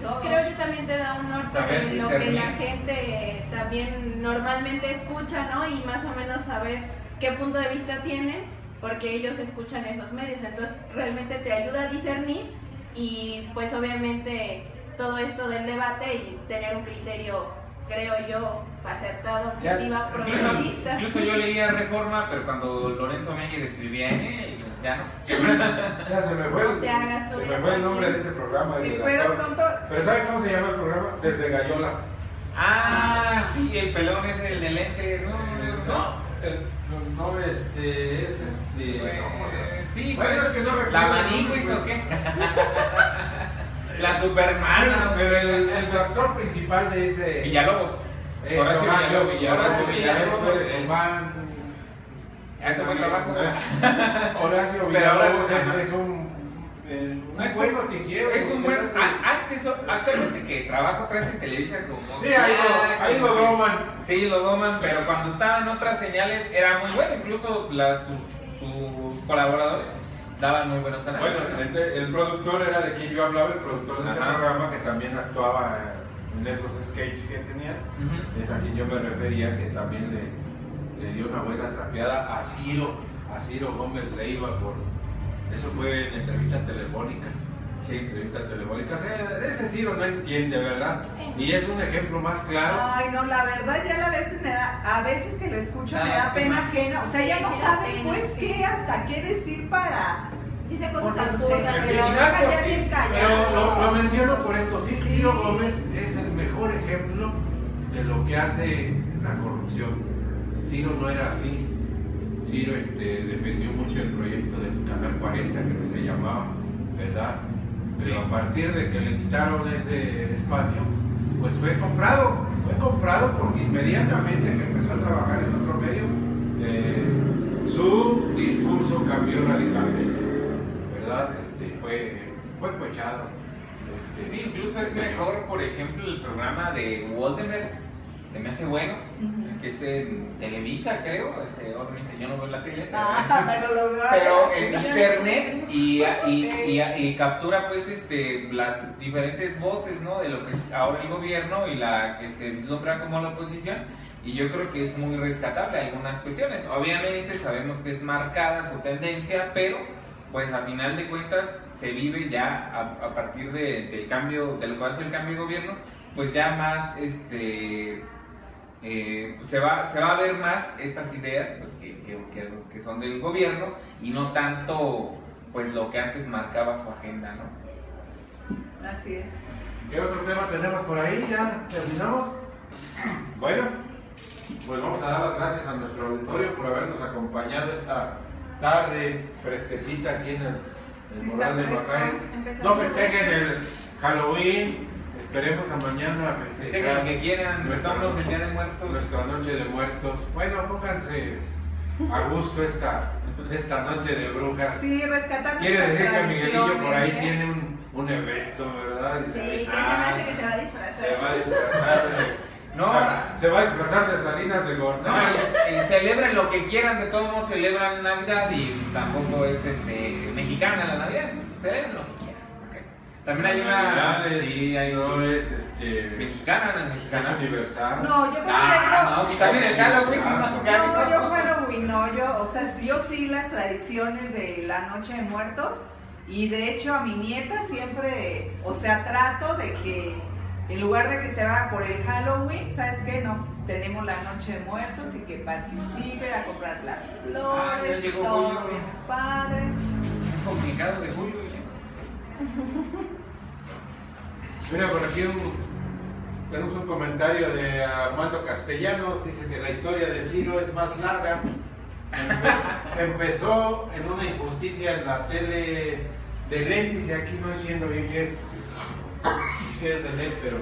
todo. Creo yo también te da un norte Saber de lo que discernir. la gente también normalmente escucha, ¿no? Y más o menos saber qué punto de vista tienen, porque ellos escuchan esos medios. Entonces, realmente te ayuda a discernir y, pues, obviamente, todo esto del debate y tener un criterio, creo yo, acertado, objetiva, progresista. Incluso yo leía Reforma, pero cuando Lorenzo Meyer escribía en él, ya no. Ya se me fue, No te hagas tu se me vida fue el aquí. nombre de este programa. Espero pronto. Pero ¿saben cómo se llama el programa? Desde Gallola. Sí, el pelón es el de lente, ¿no? No, es Sí, bueno, pues, es que no recuerdo. ¿la Maniguis o qué? La Supermana. Pero el actor principal de ese Villalobos. es Horacio Villalobos. Horacio Villalobos. El van. Hace buen trabajo. Horacio Pero Villalobos ahora- es un buen noticiero. Es un buen. ¿verdad? Actualmente que trabajo otra vez en Televisa como. Sí, ahí lo doman. Sí, lo doman, pero cuando estaba en otras señales era muy bueno. Incluso sus colaboradores daban muy buenos análisis. Bueno, el productor era de quien yo hablaba, el productor de ese Ajá. programa que también actuaba en esos sketches que tenía. Ujú. Es a quien yo me refería, que también le dio una buena trapeada a Ciro Gómez Leiva eso fue en entrevista telefónica. Sí, entrevista telefónica. O sea, ese Ciro no entiende, ¿verdad? Y es un ejemplo más claro. Ay, no, la verdad ya a veces que lo escucho me da pena ajena, o sea, ya Sí, no sí da saben pena, pues sí. qué, hasta qué decir para... Dice cosas Porque absurdas. se de lo la deja verdad. ya bien Pero callado. lo menciono por esto. Sí, Sí. Ciro Gómez es el mejor ejemplo de lo que hace la corrupción. Ciro no era así. Ciro defendió mucho el proyecto del Canal 40, que se llamaba, ¿verdad? Pero Sí. a partir de que le quitaron ese espacio, pues fue comprado porque inmediatamente que empezó a trabajar en otro medio, su discurso cambió radicalmente, ¿verdad? Fue cochado. Sí, incluso es mejor, por ejemplo, el programa de Waldemar. Se me hace bueno, que es en Televisa, creo. Obviamente yo no veo la tele. Pero lo veo Pero allá. en internet y captura pues las diferentes voces, ¿no? De lo que es ahora el gobierno y la que se vislumbra como la oposición, y yo creo que es muy rescatable algunas cuestiones. Obviamente sabemos que es marcada su tendencia, pero pues a final de cuentas se vive ya a partir del cambio, de lo que va a ser el cambio de gobierno, pues ya más se va a ver más estas ideas pues que son del gobierno y no tanto pues lo que antes marcaba su agenda, ¿no? Así es. ¿Qué otro tema tenemos por ahí? ¿Ya terminamos? Bueno, pues vamos a dar las gracias a nuestro auditorio por habernos acompañado esta tarde fresquecita aquí en el Sí, Moral de está fresco. Macay. Empezando No festejen el Halloween, esperemos a mañana Festejen lo que quieran, estamos el Día de Muertos. nuestra noche de muertos. Bueno, pónganse a gusto esta noche de brujas. Sí, rescatar Quiere nuestras decir que Miguelillo por ahí tradiciones, ¿eh? tiene un evento, ¿verdad? Y Sí, se- que se me hace que se va a disfrazar. se va a disfrazar No. se va a disfrazar de Salinas de Gortari. No, celebren lo que quieran, de todos modos celebran Navidad y tampoco es mexicana la Navidad, celebren lo que quieran. ¿Ok? También hay una. Navidades, Sí, hay. no es Mexicana, no es es mexicana. No, universal. yo por ejemplo. No, pues también el Halloween. No, yo Halloween no, yo, o sea, yo sí las tradiciones de la Noche de Muertos y de hecho a mi nieta siempre, o sea, trato de que en lugar de que se vaya por el Halloween, ¿sabes qué? No, pues tenemos la Noche de Muertos y que participe a comprar las flores, ya llegó todo Julio. bien padre. Un comunicado de Julio. Mira, por aquí tenemos un comentario de Armando Castellanos. Dice que la historia de Ciro es más larga. Empezó en una injusticia en la tele de LEN. Dice aquí, no entiendo bien qué es de LEN, pero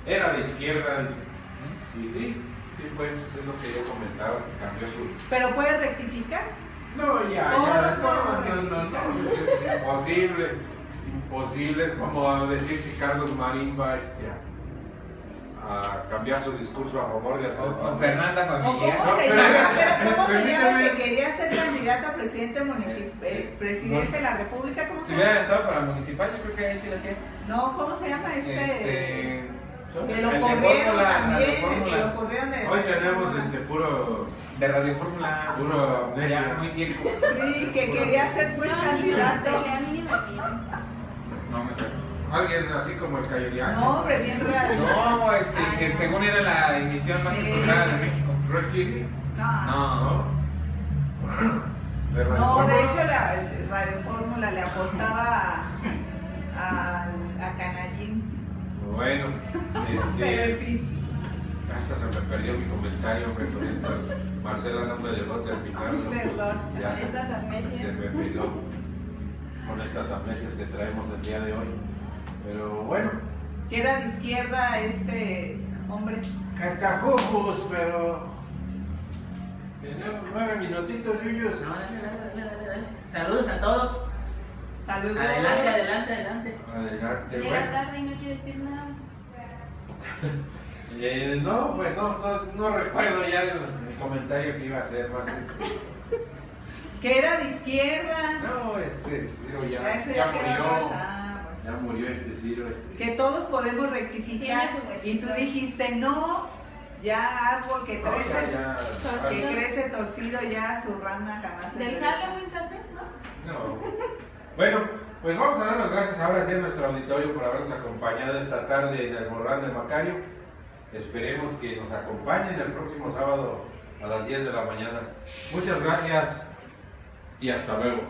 era de izquierda. Dice. Y sí, pues es lo que yo comentaba, que cambió su. Pero puedes rectificar. No, ya, Todos no, es imposible. Imposible, es como decir que Carlos Marín va a cambiar su discurso a favor de O Fernanda ¿O Familiar. cómo se llama? Pero ¿cómo se llama el Permíteme. que quería ser candidato a presidente presidente de la República? ¿Cómo Si se hubiera llama? entrado para municipal, yo creo que ahí sí lo hacía. No, ¿cómo se llama que El lo de corrieron Fórmula, también, Radio que Fórmula. lo corrieron de Hoy tenemos puro De Radio Fórmula. Puro amnesia. Ya muy viejo. Sí, que quería ser pues candidato. A mí ni me piden. No me acuerdo. alguien así como el Cayoyac. No, hombre, bien real. No, que según era la emisión más Sí. escuchada de México. Roskilly. No. De Radio No, de Fórmula. hecho la Radio Fórmula le apostaba a Canallín. Bueno, Pero en fin. hasta se me perdió mi comentario, hombre, con esto. Marcela no me dejó terminarlo. Perdón. Ya Con estas amnesias. se me olvidó con estas amnesias que traemos el día de hoy. Pero bueno, Que era de izquierda este hombre. cascajujos, pero tenemos 9 minutitos, Yuyos. No, dale. Saludos a todos. Saludos. Adelante. Adelante, Llega bueno. tarde y no quiere decir nada. No, pues no recuerdo ya el comentario que iba a hacer más. Que era de izquierda. No, Ciro Eso ya quedó murió. atrás. Ah, bueno. Ya murió Ciro. Que todos podemos rectificar. Tiene su huesito. Y tú dijiste, no, ya árbol que No, crece, ya. que crece torcido, ya su rama jamás se Del endereza. Halloween tal vez, ¿no? No. Bueno, pues vamos a dar las gracias ahora sí a nuestro auditorio por habernos acompañado esta tarde en el Morral de Macario. Esperemos que nos acompañen el próximo sábado a las 10 de la mañana. Muchas gracias y hasta luego.